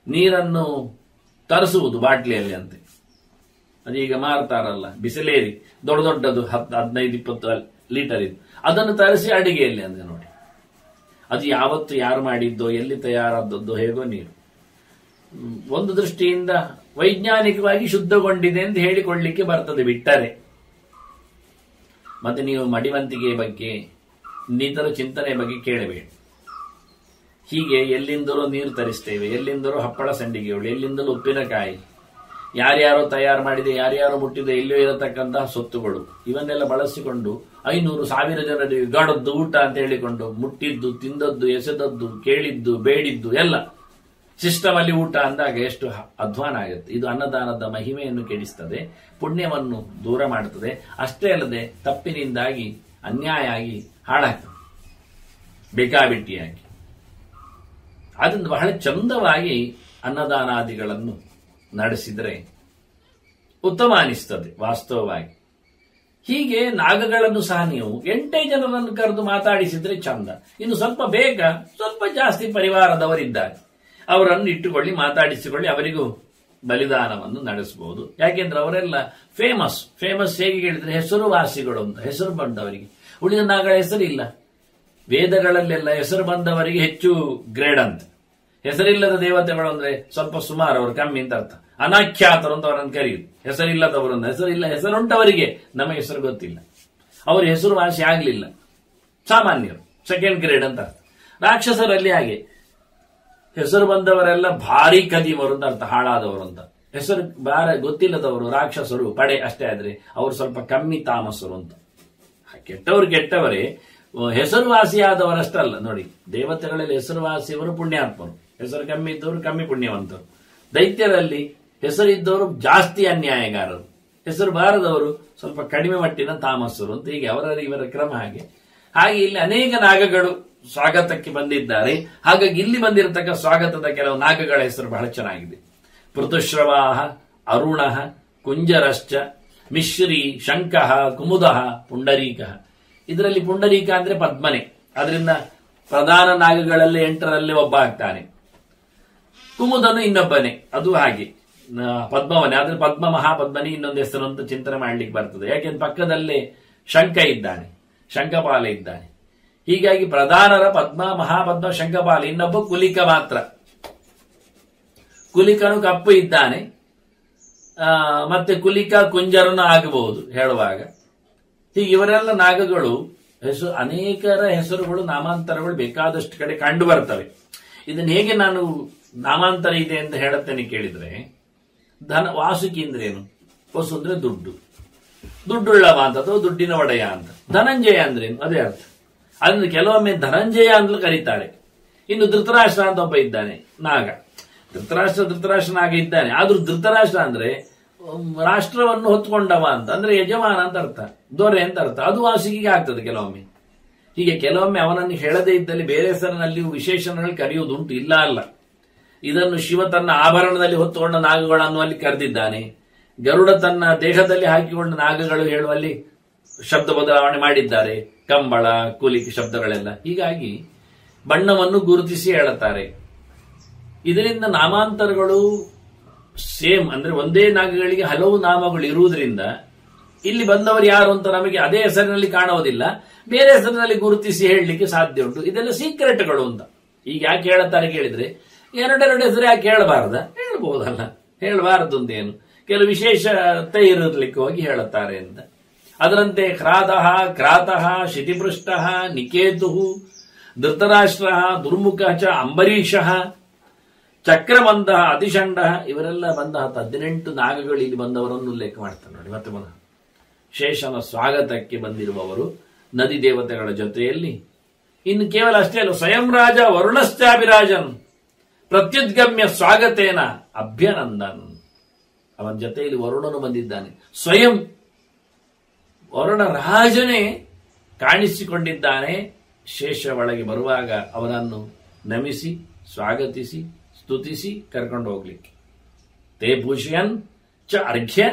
ನೀರನ್ನು ತರಿಸುವುದು ಬಾಟ್ಲಿಯಲ್ಲಿ ಅಂತೆ. ಅದೀಗ ಮಾರ್ತಾರಲ್ಲ ಬಿಸಿಲೇರಿ, ದೊಡ್ಡದು 10-15-20 ಲೀಟರ್ ಇದು, ಅದನ್ನು ತರಿಸಿ ಅಡಿಗೆಯಲ್ಲಿ ಅಂದ್ರೆ ನೋಡಿ. ಅದು ಯಾವತ್ತು ಯಾರು ಮಾಡಿದ್ದೋ, ಎಲ್ಲಿ ತಯಾರಾದದ್ದೋ, ಹೇಗೋ ನೀರು. ಒಂದು ದೃಷ್ಟಿಯಿಂದ ವೈಜ್ಞಾನಿಕವಾಗಿ ಶುದ್ಧಗೊಂಡಿದೆ ಅಂತ ಹೇಳಿಕೊಳ್ಳಲಿಕ್ಕೆ ಬರ್ತದೆ ಬಿಟ್ಟರೆ. ಮತ್ತೆ ನೀವು ಮಡಿವಂತಿಕೆ ಬಗ್ಗೆ, ಇನ್ನಿತರ ಚಿಂತನೆ ಬಗ್ಗೆ ಕೇಳಬೇಡಿ. ಹೀಗೆ ಎಲ್ಲಿಂದಲೂ ನೀರು ತರಿಸ್ತೇವೆ, ಎಲ್ಲಿಂದಲೂ ಹಪ್ಪಳ ಸಂಡಿಗೆಗಳು, ಎಲ್ಲಿಂದಲೂ ಉಪ್ಪಿನಕಾಯಿ, ಯಾರ್ಯಾರೋ ತಯಾರು ಮಾಡಿದೆ, ಯಾರ್ಯಾರೋ ಮುಟ್ಟಿದೆ, ಎಲ್ಲೋ ಇರತಕ್ಕಂತಹ ಸೊತ್ತುಗಳು, ಇವನ್ನೆಲ್ಲ ಬಳಸಿಕೊಂಡು 500-1000 ಜನರಿಗೆ ಗಡದ್ದು ಊಟ ಅಂತ ಹೇಳಿಕೊಂಡು ಮುಟ್ಟಿದ್ದು, ತಿಂದದ್ದು, ಎಸೆದದ್ದು, ಕೇಳಿದ್ದು, ಬೇಡಿದ್ದು ಎಲ್ಲ ಸಿಸ್ಟಮ್ ಅಲ್ಲಿ ಊಟ ಅಂದಾಗ ಎಷ್ಟು ಅಧ್ವಾನ ಆಗುತ್ತೆ. ಇದು ಅನ್ನದಾನದ ಮಹಿಮೆಯನ್ನು ಕೆಡಿಸ್ತದೆ, ಪುಣ್ಯವನ್ನು ದೂರ ಮಾಡುತ್ತದೆ. ಅಷ್ಟೇ ಅಲ್ಲದೆ ತಪ್ಪಿನಿಂದಾಗಿ ಅನ್ಯಾಯ ಆಗಿ ಹಾಳಾಗ್ತದೆ ಬೇಕಾಬಿಟ್ಟಿಯಾಗಿ. ಅದನ್ನು ಬಹಳ ಚಂದವಾಗಿ ಅನ್ನದಾನಾದಿಗಳನ್ನು ನಡೆಸಿದರೆ ಉತ್ತಮ ಅನಿಸ್ತದೆ ವಾಸ್ತವವಾಗಿ. ಹೀಗೆ ನಾಗಗಳನ್ನು ಸಹ ನೀವು 8 ಜನರನ್ನು ಕರೆದು ಮಾತಾಡಿಸಿದ್ರೆ ಚಂದ. ಇನ್ನು ಸ್ವಲ್ಪ ಬೇಗ ಸ್ವಲ್ಪ ಜಾಸ್ತಿ ಪರಿವಾರದವರಿದ್ದಾರೆ, ಅವರನ್ನು ಇಟ್ಟುಕೊಳ್ಳಿ, ಮಾತಾಡಿಸಿಕೊಳ್ಳಿ, ಅವರಿಗೂ ಬಲಿದಾನವನ್ನು ನಡೆಸಬಹುದು. ಯಾಕೆಂದ್ರೆ ಅವರೆಲ್ಲ ಫೇಮಸ್ ಹೇಗೆ ಹೇಳಿದ್ರೆ ಹೆಸರುವಾಸಿಗಳು ಅಂತ ಹೆಸರು ಬಂದವರಿಗೆ. ಉಳಿದ ನಾಗಗಳ ಹೆಸರಿಲ್ಲ. ವೇದಗಳಲ್ಲೆಲ್ಲ ಹೆಸರು ಬಂದವರಿಗೆ ಹೆಚ್ಚು ಗ್ರೇಡ್ ಅಂತ. ಹೆಸರಿಲ್ಲದ ದೇವತೆಗಳು ಅಂದ್ರೆ ಸ್ವಲ್ಪ ಸುಮಾರು, ಅವರು ಕಮ್ಮಿ ಅಂತ ಅರ್ಥ. ಅನಾಖ್ಯಾತರು ಅಂತ ಅವರನ್ನು ಕರೆಯುದು. ಹೆಸರಿಲ್ಲದವರು, ಹೆಸರುಂಟವರಿಗೆ ನಮಗೆ ಹೆಸರು ಗೊತ್ತಿಲ್ಲ, ಅವ್ರ ಹೆಸರುವಾಸಿ ಆಗ್ಲಿಲ್ಲ, ಸಾಮಾನ್ಯರು, ಸೆಕೆಂಡ್ ಗ್ರೇಡ್ ಅಂತ ಅರ್ಥ. ರಾಕ್ಷಸರಲ್ಲಿ ಹಾಗೆ ಹೆಸರು ಬಂದವರೆಲ್ಲ ಭಾರಿ ಕದಿಮರು ಅಂತ ಅರ್ಥ, ಹಾಳಾದವರು ಅಂತ. ಹೆಸರು ಗೊತ್ತಿಲ್ಲದವರು ರಾಕ್ಷಸರು ಪಡೆ ಅಷ್ಟೇ ಆದ್ರೆ ಅವರು ಸ್ವಲ್ಪ ಕಮ್ಮಿ ತಾಮಸರು ಅಂತ. ಕೆಟ್ಟವರೇ. ಹೆಸರುವಾಸಿಯಾದವರಷ್ಟಲ್ಲ ನೋಡಿ, ದೇವತೆಗಳಲ್ಲಿ ಹೆಸರುವಾಸಿಯವರು ಪುಣ್ಯಾತ್ಮರು, ಹೆಸರು ಕಮ್ಮಿ ಇದ್ದವರು ಕಮ್ಮಿ ಪುಣ್ಯವಂತರು. ದೈತ್ಯರಲ್ಲಿ ಹೆಸರಿದ್ದವರು ಜಾಸ್ತಿ ಅನ್ಯಾಯಗಾರರು, ಹೆಸರು ಬಾರದವರು ಸ್ವಲ್ಪ ಕಡಿಮೆ ಮಟ್ಟಿನ ತಾಮಸರು ಅಂತ. ಹೀಗೆ ಇವರ ಕ್ರಮ ಹಾಗೆ. ಇಲ್ಲಿ ಅನೇಕ ನಾಗಗಳು ಸ್ವಾಗತಕ್ಕೆ ಬಂದಿದ್ದಾರೆ. ಹಾಗಾಗಿ ಇಲ್ಲಿ ಬಂದಿರತಕ್ಕ ಸ್ವಾಗತದ ಕೆಲವು ನಾಗಗಳ ಹೆಸರು ಬಹಳ ಚೆನ್ನಾಗಿದೆ. ಪೃಥುಶ್ರವಾಹ, ಅರುಣಃ, ಕುಂಜರಶ್ಚ, ಮಿಶ್ರಿ, ಶಂಕಃ, ಕುಮುದಃ, ಪುಂಡರೀಕ. ಇದರಲ್ಲಿ ಪುಂಡರೀಕ ಅಂದ್ರೆ ಪದ್ಮನೆ, ಅದರಿಂದ ಪ್ರಧಾನ ನಾಗಗಳಲ್ಲಿ 8ರಲ್ಲಿ ಒಬ್ಬ ಆಗ್ತಾನೆ. ಕುಮುದನು ಇನ್ನೊಬ್ಬನೇ, ಅದು ಹಾಗೆ ಪದ್ಮವನೇ. ಆದ್ರೆ ಪದ್ಮ ಮಹಾಪದ್ಮನಿ ಇನ್ನೊಂದು ಹೆಸರು ಅಂತ ಚಿಂತನೆ ಮಾಡ್ಲಿಕ್ಕೆ ಬರ್ತದೆ. ಯಾಕೆಂದ್ರೆ ಪಕ್ಕದಲ್ಲೇ ಶಂಕ ಇದ್ದಾನೆ, ಶಂಕಪಾಲ ಇದ್ದಾನೆ. ಹೀಗಾಗಿ ಪ್ರಧಾನರ ಪದ್ಮ, ಮಹಾಪದ್ಮ, ಶಂಕಪಾಲ, ಇನ್ನೊಬ್ಬ ಕುಲಿಕ ಮಾತ್ರ. ಕುಲಿಕನು ಕಪ್ಪು ಇದ್ದಾನೆ, ಮತ್ತೆ ಕುಲಿಕ ಕುಂಜರನು ಆಗಬಹುದು ಹೇಳುವಾಗ. ಹೀಗೆ ಇವರೆಲ್ಲ ನಾಗಗಳು ಅನೇಕರ ಹೆಸರುಗಳು, ನಾಮಾಂತರಗಳು ಬೇಕಾದಷ್ಟು ಕಡೆ ಕಂಡು ಬರ್ತವೆ. ಇದನ್ನು ಹೇಗೆ ನಾನು ನಾಮಾಂತರ ಇದೆ ಅಂತ ಹೇಳುತ್ತೇನೆ ಕೇಳಿದ್ರೆ, ವಾಸುಕಿ ಅಂದ್ರೇನು? ವಸು ಅಂದ್ರೆ ದುಡ್ಡು, ದುಡ್ಡುಳ್ಳವ ಅಂತ ಅಥವಾ ದುಡ್ಡಿನ ಒಡೆಯ ಅಂತ. ಧನಂಜಯ ಅಂದ್ರೇನು? ಅದೇ ಅರ್ಥ. ಅಂದ್ರೆ ಕೆಲವೊಮ್ಮೆ ಧನಂಜಯ ಅಂತಲೂ ಕರೀತಾರೆ. ಇನ್ನು ಧೃತರಾಷ್ಟ್ರ ಅಂತ ಒಬ್ಬ ಇದ್ದಾನೆ ನಾಗ. ಧೃತರಾಷ್ಟ್ರ ನಾಗ ಇದ್ದಾನೆ. ಆದ್ರೂ ಧೃತರಾಷ್ಟ್ರ ಅಂದ್ರೆ ರಾಷ್ಟ್ರವನ್ನು ಹೊತ್ಕೊಂಡವ ಅಂತ, ಅಂದ್ರೆ ಯಜಮಾನ ಅಂತ ಅರ್ಥ, ದೊರೆ ಅಂತ ಅರ್ಥ. ಅದು ವಾಸುಕಿಗೆ ಆಗ್ತದೆ ಕೆಲವೊಮ್ಮೆ. ಹೀಗೆ ಕೆಲವೊಮ್ಮೆ ಅವನನ್ನು ಹೇಳದೇ ಇದ್ದಲ್ಲಿ ಬೇರೆ ಹೆಸರಿನಲ್ಲಿ ವಿಶೇಷಣಗಳು ಕರೆಯುವುದುಂಟು, ಇಲ್ಲ ಅಲ್ಲ. ಇದನ್ನು ಶಿವ ತನ್ನ ಆಭರಣದಲ್ಲಿ ಹೊತ್ತುಕೊಂಡ ನಾಗಗಳನ್ನು ಅಲ್ಲಿ ಕರೆದಿದ್ದಾನೆ. ಗರುಡ ತನ್ನ ದೇಹದಲ್ಲಿ ಹಾಕಿಕೊಂಡ ನಾಗಗಳು ಹೇಳುವಲ್ಲಿ ಶಬ್ದ ಬದಲಾವಣೆ ಮಾಡಿದ್ದಾರೆ, ಕಂಬಳ, ಕೂಲಿಕೆ ಶಬ್ದಗಳೆಲ್ಲ. ಹೀಗಾಗಿ ಬಣ್ಣವನ್ನು ಗುರುತಿಸಿ ಹೇಳುತ್ತಾರೆ. ಇದರಿಂದ ನಾಮಾಂತರಗಳು ಸೇಮ್, ಅಂದ್ರೆ ಒಂದೇ ನಾಗಗಳಿಗೆ ಹಲವು ನಾಮಗಳು ಇರುವುದರಿಂದ ಇಲ್ಲಿ ಬಂದವರು ಯಾರು ಅಂತ ನಮಗೆ ಅದೇ ಹೆಸರಿನಲ್ಲಿ ಕಾಣುವುದಿಲ್ಲ, ಬೇರೆ ಹೆಸರಿನಲ್ಲಿ ಗುರುತಿಸಿ ಹೇಳಲಿಕ್ಕೆ ಸಾಧ್ಯ ಉಂಟು. ಇದೆಲ್ಲ ಸೀಕ್ರೆಟ್ಗಳು ಅಂತ. ಈಗ ಯಾಕೆ ಹೇಳುತ್ತಾರೆ ಕೇಳಿದ್ರೆ, ಎರಡೆರಡು ಹೆಸರು ಯಾಕೆ ಹೇಳಬಾರ್ದ? ಹೇಳಬಹುದಲ್ಲ, ಹೇಳಬಾರದು ಅಂತೇನು, ಕೆಲವು ವಿಶೇಷತೆ ಇರಲಿಕ್ಕೆ ಹೋಗಿ ಹೇಳುತ್ತಾರೆ ಅಂತ. ಅದರಂತೆ ಕ್ರಾತಃ, ಕ್ರಾತಃ, ಶಿತಿಪೃಷ್ಟಃ, ನಿಕೇತು, ಧೃತರಾಷ್ಟ್ರ, ದುರ್ಮುಖ ಚ, ಅಂಬರೀಷಃ, ಚಕ್ರಮಂದ, ಅತಿಷಂಡ, ಇವರೆಲ್ಲ ಬಂದ 18 ನಾಗಗಳು ಇಲ್ಲಿ ಬಂದವರನ್ನು ಉಲ್ಲೇಖ ಮಾಡ್ತಾರೆ ನೋಡಿ. ಮತ್ತೆ ಶೇಷನ ಸ್ವಾಗತಕ್ಕೆ ಬಂದಿರುವವರು ನದಿ ದೇವತೆಗಳ ಜೊತೆಯಲ್ಲಿ. ಇನ್ನು ಕೇವಲ ಅಷ್ಟೇ ಅಲ್ಲ, ಸ್ವಯಂ ರಾಜ ವರುಣಶ್ಚಾಭಿರಾಜನ್ ಪ್ರತ್ಯುದ್ಗಮ್ಯ ಸ್ವಾಗತೇನ ಅಭ್ಯನಂದನ್. ಅವನ ಜೊತೆಯಲ್ಲಿ ವರುಣನು ಬಂದಿದ್ದಾನೆ. ಸ್ವಯಂ ವರುಣ ರಾಜನೇ ಕಾಣಿಸಿಕೊಂಡಿದ್ದಾನೆ. ಶೇಷ ಒಳಗೆ ಬರುವಾಗ ಅವನನ್ನು ನಮಿಸಿ, ಸ್ವಾಗತಿಸಿ, ಸ್ತುತಿಸಿ ಕರ್ಕೊಂಡು ಹೋಗ್ಲಿಕ್ಕೆ. ತೇ ಭೂಷಯನ್ ಚ ಅರ್ಘ್ಯ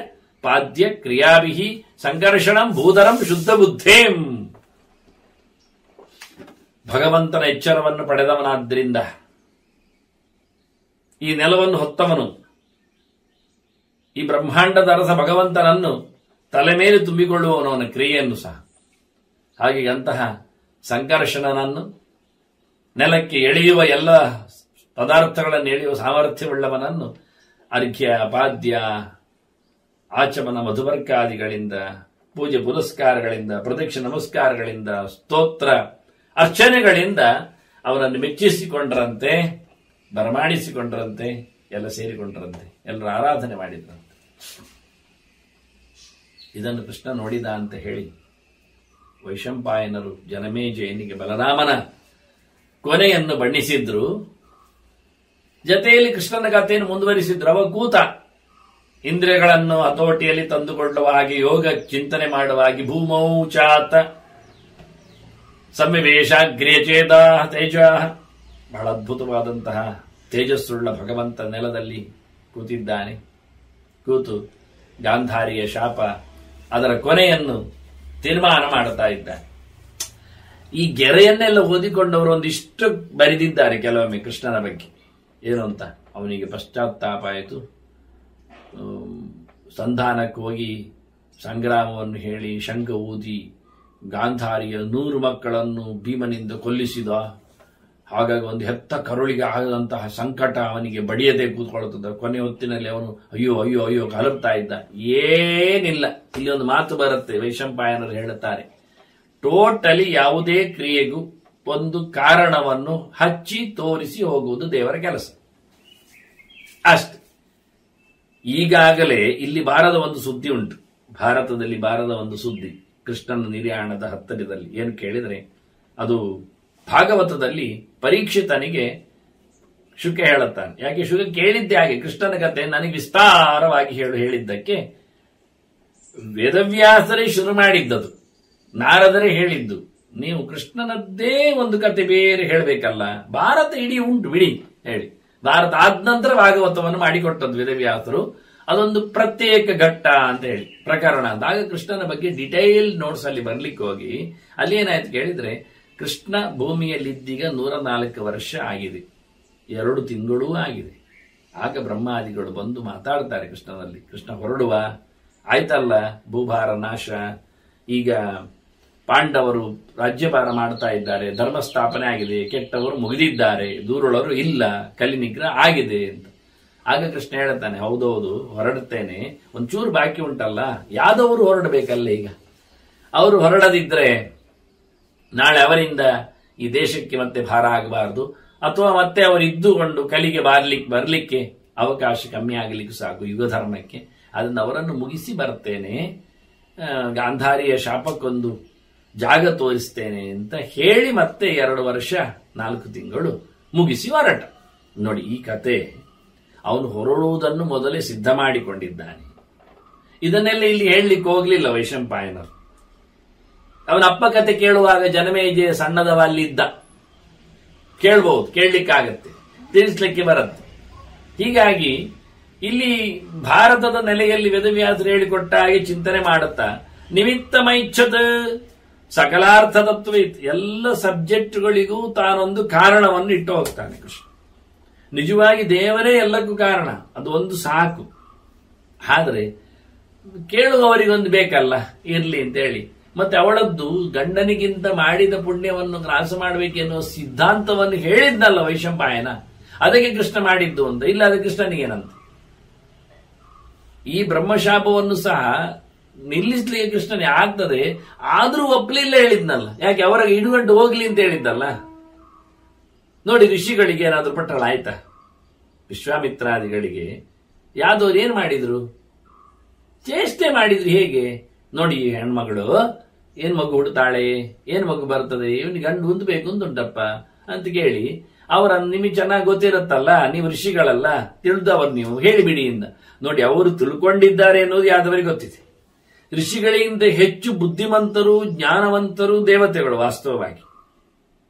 ಪಾದ್ಯ ಕ್ರಿಯಾಭಿ ಸಂಕರ್ಷಣಂ ಭೂಧರಂ ಶುದ್ಧ ಬುದ್ಧೇಂ. ಭಗವಂತನ ಎಚ್ಚರವನ್ನು ಪಡೆದವನಾದ್ದರಿಂದ, ಈ ನೆಲವನ್ನು ಹೊತ್ತವನು, ಈ ಬ್ರಹ್ಮಾಂಡದ ಅರಸ ಭಗವಂತನನ್ನು ತಲೆ ಮೇಲೆ ತುಂಬಿಕೊಳ್ಳುವವನು, ಅವನ ಕ್ರಿಯೆಯನ್ನು ಸಹ. ಹಾಗೆ ಅಂತಹ ಸಂಕರ್ಷಣನನ್ನು, ನೆಲಕ್ಕೆ ಎಳೆಯುವ ಎಲ್ಲ ಪದಾರ್ಥಗಳನ್ನು ಎಳೆಯುವ ಸಾಮರ್ಥ್ಯವುಳ್ಳವನನ್ನು ಅರ್ಘ್ಯ, ಪಾದ್ಯ, ಆಚಮನ, ಮಧುವರ್ಕಾದಿಗಳಿಂದ, ಪೂಜೆ ಪುರಸ್ಕಾರಗಳಿಂದ, ಪ್ರದಕ್ಷಿಣ ನಮಸ್ಕಾರಗಳಿಂದ, ಸ್ತೋತ್ರ ಅರ್ಚನೆಗಳಿಂದ ಅವನನ್ನು ಮೆಚ್ಚಿಸಿಕೊಂಡ್ರಂತೆ, ಬರಮಾಡಿಸಿಕೊಂಡ್ರಂತೆ, ಎಲ್ಲ ಸೇರಿಕೊಂಡ್ರಂತೆ, ಎಲ್ಲರ ಆರಾಧನೆ ಮಾಡಿದ್ರಂತೆ. ಇದನ್ನು ಕೃಷ್ಣ ನೋಡಿದ ಅಂತ ಹೇಳಿ ವೈಶಂಪಾಯನರು ಜನಮೇಜಯನಿಗೆ ಬಲರಾಮನ ಕೊನೆಯನ್ನು ಬಣ್ಣಿಸಿದ್ರು. ಜತೆಯಲ್ಲಿ ಕೃಷ್ಣನ ಕಥೆಯನ್ನು ಮುಂದುವರಿಸಿದ್ರು. ಅವ ಕೂತ ಇಂದ್ರಿಯಗಳನ್ನು ಹತೋಟಿಯಲ್ಲಿ ತಂದುಕೊಳ್ಳುವ ಹಾಗೆ, ಯೋಗ ಚಿಂತನೆ ಮಾಡುವ ಹಾಗೆ, ಭೂಮೌಚಾತ ಸಮ್ಮಿವೇಶಾಗ್ರ್ಯ ಚೇತ ತೇಜ, ಬಹಳ ಅದ್ಭುತವಾದಂತಹ ತೇಜಸ್ಸುಳ್ಳ ಭಗವಂತ ನೆಲದಲ್ಲಿ ಕೂತಿದ್ದಾನೆ. ಕೂತು ಗಾಂಧಾರಿಯ ಶಾಪ ಅದರ ಕೊನೆಯನ್ನು ತೀರ್ಮಾನ ಮಾಡುತ್ತಾ ಇದ್ದಾನೆ. ಈ ಗೆರೆಯನ್ನೆಲ್ಲ ಓದಿಕೊಂಡವರು ಒಂದಿಷ್ಟು ಬರೆದಿದ್ದಾರೆ ಕೆಲವೊಮ್ಮೆ ಕೃಷ್ಣನ ಬಗ್ಗೆ. ಏನು ಅಂತ, ಅವನಿಗೆ ಪಶ್ಚಾತ್ತಾಪ ಆಯಿತು, ಸಂಧಾನಕ್ಕೆ ಹೋಗಿ ಸಂಗ್ರಾಮವನ್ನು ಹೇಳಿ ಶಂಖ ಊದಿ ಗಾಂಧಾರಿಯ 100 ಮಕ್ಕಳನ್ನು ಭೀಮನಿಂದ ಕೊಲ್ಲಿಸಿದ. ಹಾಗಾಗಿ ಒಂದು ಹೆತ್ತ ಕರುಳಿಗೆ ಆಗದಂತಹ ಸಂಕಟ ಅವನಿಗೆ ಬಡಿಯದೆ ಕೂತ್ಕೊಳ್ಳುತ್ತದೆ. ಕೊನೆ ಹೊತ್ತಿನಲ್ಲಿ ಅವನು ಅಯ್ಯೋ ಅಯ್ಯೋ ಅಯ್ಯೋ ಕಲರ್ತಾ ಇದ್ದ. ಏನಿಲ್ಲ, ಇಲ್ಲಿ ಒಂದು ಮಾತು ಬರುತ್ತೆ, ವೈಶಂಪಾಯನರು ಹೇಳುತ್ತಾರೆ, ಟೋಟಲಿ ಯಾವುದೇ ಕ್ರಿಯೆಗೂ ಒಂದು ಕಾರಣವನ್ನು ಹಚ್ಚಿ ತೋರಿಸಿ ಹೋಗುವುದು ದೇವರ ಕೆಲಸ ಅಷ್ಟೆ. ಈಗಾಗಲೇ ಇಲ್ಲಿ ಬಾರದ ಒಂದು ಸುದ್ದಿ ಉಂಟು, ಭಾರತದಲ್ಲಿ ಬಾರದ ಒಂದು ಸುದ್ದಿ ಕೃಷ್ಣನ ನಿರ್ಯಾಣದ ಹತ್ತಿರದಲ್ಲಿ. ಏನು ಕೇಳಿದರೆ, ಅದು ಭಾಗವತದಲ್ಲಿ ಪರೀಕ್ಷಿತನಿಗೆ ಶುಕ ಹೇಳುತ್ತಾನೆ. ಯಾಕೆ ಶುಕ ಕೇಳಿದ್ದೆ ಹಾಗೆ ಕೃಷ್ಣನ ಕಥೆ ನನಗೆ ವಿಸ್ತಾರವಾಗಿ ಹೇಳಿದ್ದಕ್ಕೆ ವೇದವ್ಯಾಸರೇ ಶುರು ಮಾಡಿದ್ದದು, ನಾರದರೇ ಹೇಳಿದ್ದು. ನೀವು ಕೃಷ್ಣನದ್ದೇ ಒಂದು ಕತೆ ಬೇರೆ ಹೇಳಬೇಕಲ್ಲ, ಭಾರತ ಇಡೀ ಉಂಟು ಬಿಡಿ ಹೇಳಿ. ಭಾರತ ಆದ ನಂತರ ಭಾಗವತವನ್ನು ಮಾಡಿಕೊಟ್ಟದ್ದು ವೇದವ್ಯಾಸರು. ಅದೊಂದು ಪ್ರತ್ಯೇಕ ಘಟ್ಟ ಅಂತ ಹೇಳಿ, ಪ್ರಕರಣ ಅಂತ. ಆಗ ಕೃಷ್ಣನ ಬಗ್ಗೆ ಡಿಟೈಲ್ ನೋಟ್ಸ್ ಅಲ್ಲಿ ಬರ್ಲಿಕ್ಕೆ ಹೋಗಿ ಅಲ್ಲಿ ಏನಾಯ್ತು ಕೇಳಿದ್ರೆ, ಕೃಷ್ಣ ಭೂಮಿಯಲ್ಲಿದ್ದೀಗ 104 ವರ್ಷ ಆಗಿದೆ, 2 ತಿಂಗಳೂ ಆಗಿದೆ. ಆಗ ಬ್ರಹ್ಮಾದಿಗಳು ಬಂದು ಮಾತಾಡ್ತಾರೆ ಕೃಷ್ಣನಲ್ಲಿ. ಕೃಷ್ಣ ಹೊರಡುವ, ಆಯ್ತಲ್ಲ ಭೂಭಾರ ನಾಶ, ಈಗ ಪಾಂಡವರು ರಾಜ್ಯಭಾರ ಮಾಡ್ತಾ ಇದ್ದಾರೆ, ಧರ್ಮ ಸ್ಥಾಪನೆ ಆಗಿದೆ, ಕೆಟ್ಟವರು ಮುಗಿದಿದ್ದಾರೆ, ದೂರುಳವರು ಇಲ್ಲ, ಕಲಿನಿಗ್ರಹ ಆಗಿದೆ ಅಂತ. ಆಗ ಕೃಷ್ಣ ಹೇಳ್ತಾನೆ, ಹೌದೌದು ಹೊರಡುತ್ತೇನೆ, ಒಂಚೂರು ಬಾಕಿ ಉಂಟಲ್ಲ, ಯಾದವರು ಹೊರಡಬೇಕಲ್ಲ. ಈಗ ಅವರು ಹೊರಡದಿದ್ರೆ ನಾಳೆ ಅವರಿಂದ ಈ ದೇಶಕ್ಕೆ ಮತ್ತೆ ಭಾರ ಆಗಬಾರದು, ಅಥವಾ ಮತ್ತೆ ಅವರು ಇದ್ದುಕೊಂಡು ಕಲಿಗೆ ಬರ್ಲಿಕ್ಕೆ ಅವಕಾಶ ಕಮ್ಮಿ ಆಗಲಿಕ್ಕೆ ಸಾಕು ಯುಗ ಧರ್ಮಕ್ಕೆ. ಅದನ್ನು ಅವರನ್ನು ಮುಗಿಸಿ ಬರ್ತೇನೆ, ಗಾಂಧಾರಿಯ ಶಾಪಕ್ಕೊಂದು ಜಾಗ ತೋರಿಸ್ತೇನೆ ಅಂತ ಹೇಳಿ ಮತ್ತೆ 2 ವರ್ಷ 4 ತಿಂಗಳು ಮುಗಿಸಿ ಹೊರಟ. ನೋಡಿ, ಈ ಕತೆ ಅವನು ಹೊರಡುವುದನ್ನು ಮೊದಲೇ ಸಿದ್ಧ ಮಾಡಿಕೊಂಡಿದ್ದಾನೆ. ಇದನ್ನೆಲ್ಲ ಇಲ್ಲಿ ಹೇಳಲಿಕ್ಕೆ ಹೋಗ್ಲಿಲ್ಲ ವೈಶಂಪಾಯನರು. ಅವನ ಅಪ್ಪ ಕತೆ ಕೇಳುವಾಗ ಜನಮೇಜಯ ಸಣ್ಣದವ ಅಲ್ಲಿದ್ದ, ಕೇಳ್ಬಹುದು, ಕೇಳಲಿಕ್ಕಾಗತ್ತೆ, ತಿಳಿಸ್ಲಿಕ್ಕೆ ಬರುತ್ತೆ. ಹೀಗಾಗಿ ಇಲ್ಲಿ ಭಾರತದ ನೆಲೆಯಲ್ಲಿ ವೇದವ್ಯಾಸರು ಹೇಳಿಕೊಟ್ಟ ಹಾಗೆ ಚಿಂತನೆ ಮಾಡುತ್ತಾ ನಿಮಿತ್ತಮೈಚ್ಛದ ಸಕಲಾರ್ಥ ತತ್ವ ಎಲ್ಲ ಸಬ್ಜೆಕ್ಟ್ಗಳಿಗೂ ತಾನೊಂದು ಕಾರಣವನ್ನು ಇಟ್ಟು ಹೋಗ್ತಾನೆ ಕೃಷ್ಣ. ನಿಜವಾಗಿ ದೇವರೇ ಎಲ್ಲಕ್ಕೂ ಕಾರಣ, ಅದು ಒಂದು ಸಾಕು. ಆದರೆ ಕೇಳುವವರಿಗೊಂದು ಬೇಕಲ್ಲ, ಇರ್ಲಿ ಅಂತ ಹೇಳಿ ಮತ್ತೆ ಅವಳದ್ದು ಗಂಡನಿಗಿಂತ ಮಾಡಿದ ಪುಣ್ಯವನ್ನು ನಾಶ ಮಾಡಬೇಕೆನ್ನುವ ಸಿದ್ಧಾಂತವನ್ನು ಹೇಳಿದ್ನಲ್ಲ ವೈಶಂಪಾಯನ, ಅದಕ್ಕೆ ಕೃಷ್ಣ ಮಾಡಿದ್ದು ಅಂತ. ಇಲ್ಲ, ಅದು ಕೃಷ್ಣನಿಗೇನಂತ. ಈ ಬ್ರಹ್ಮಶಾಪವನ್ನು ಸಹ ನಿಲ್ಲಿಸ್ಲಿಕ್ಕೆ ಕೃಷ್ಣನೇ ಆಗ್ತದೆ, ಆದ್ರೂ ಒಪ್ಲಿಲ್ಲ ಹೇಳಿದ್ನಲ್ಲ. ಯಾಕೆ, ಅವರಿಗೆ ಇಡುಗಂಟು ಹೋಗ್ಲಿ ಅಂತ ಹೇಳಿದ್ದಲ್ಲ. ನೋಡಿ, ಋಷಿಗಳಿಗೆ ಏನಾದ್ರೂ ಪಟ್ಟಳ ಆಯ್ತಾ? ವಿಶ್ವಾಮಿತ್ರಾದಿಗಳಿಗೆ ಯಾವ್ದವ್ರು ಏನ್ ಮಾಡಿದ್ರು? ಚೇಷ್ಟೆ ಮಾಡಿದ್ರು. ಹೇಗೆ ನೋಡಿ, ಹೆಣ್ಮಗಳು ಏನ್ ಮಗು ಹುಡ್ತಾಳೆ, ಏನ್ ಮಗು ಬರ್ತದೆ, ಇವನಿಗೆ ಗಂಡು ಹೊಂದಬೇಕು ಅಂತುಂಟಪ್ಪ ಅಂತ ಕೇಳಿ ಅವರನ್ನು ನಿಮಗೆ ಚೆನ್ನಾಗಿ ಗೊತ್ತಿರುತ್ತಲ್ಲ, ನೀವು ಋಷಿಗಳಲ್ಲ, ತಿಳಿದವರು ನೀವು, ಹೇಳಿಬಿಡಿ ಇಂದ. ನೋಡಿ, ಅವರು ತಿಳ್ಕೊಂಡಿದ್ದಾರೆ ಅನ್ನೋದು ಯಾವ್ದವರಿಗೆ ಗೊತ್ತಿದೆ. ಋಷಿಗಳಿಗಿಂತ ಹೆಚ್ಚು ಬುದ್ಧಿವಂತರು, ಜ್ಞಾನವಂತರು ದೇವತೆಗಳು ವಾಸ್ತವವಾಗಿ.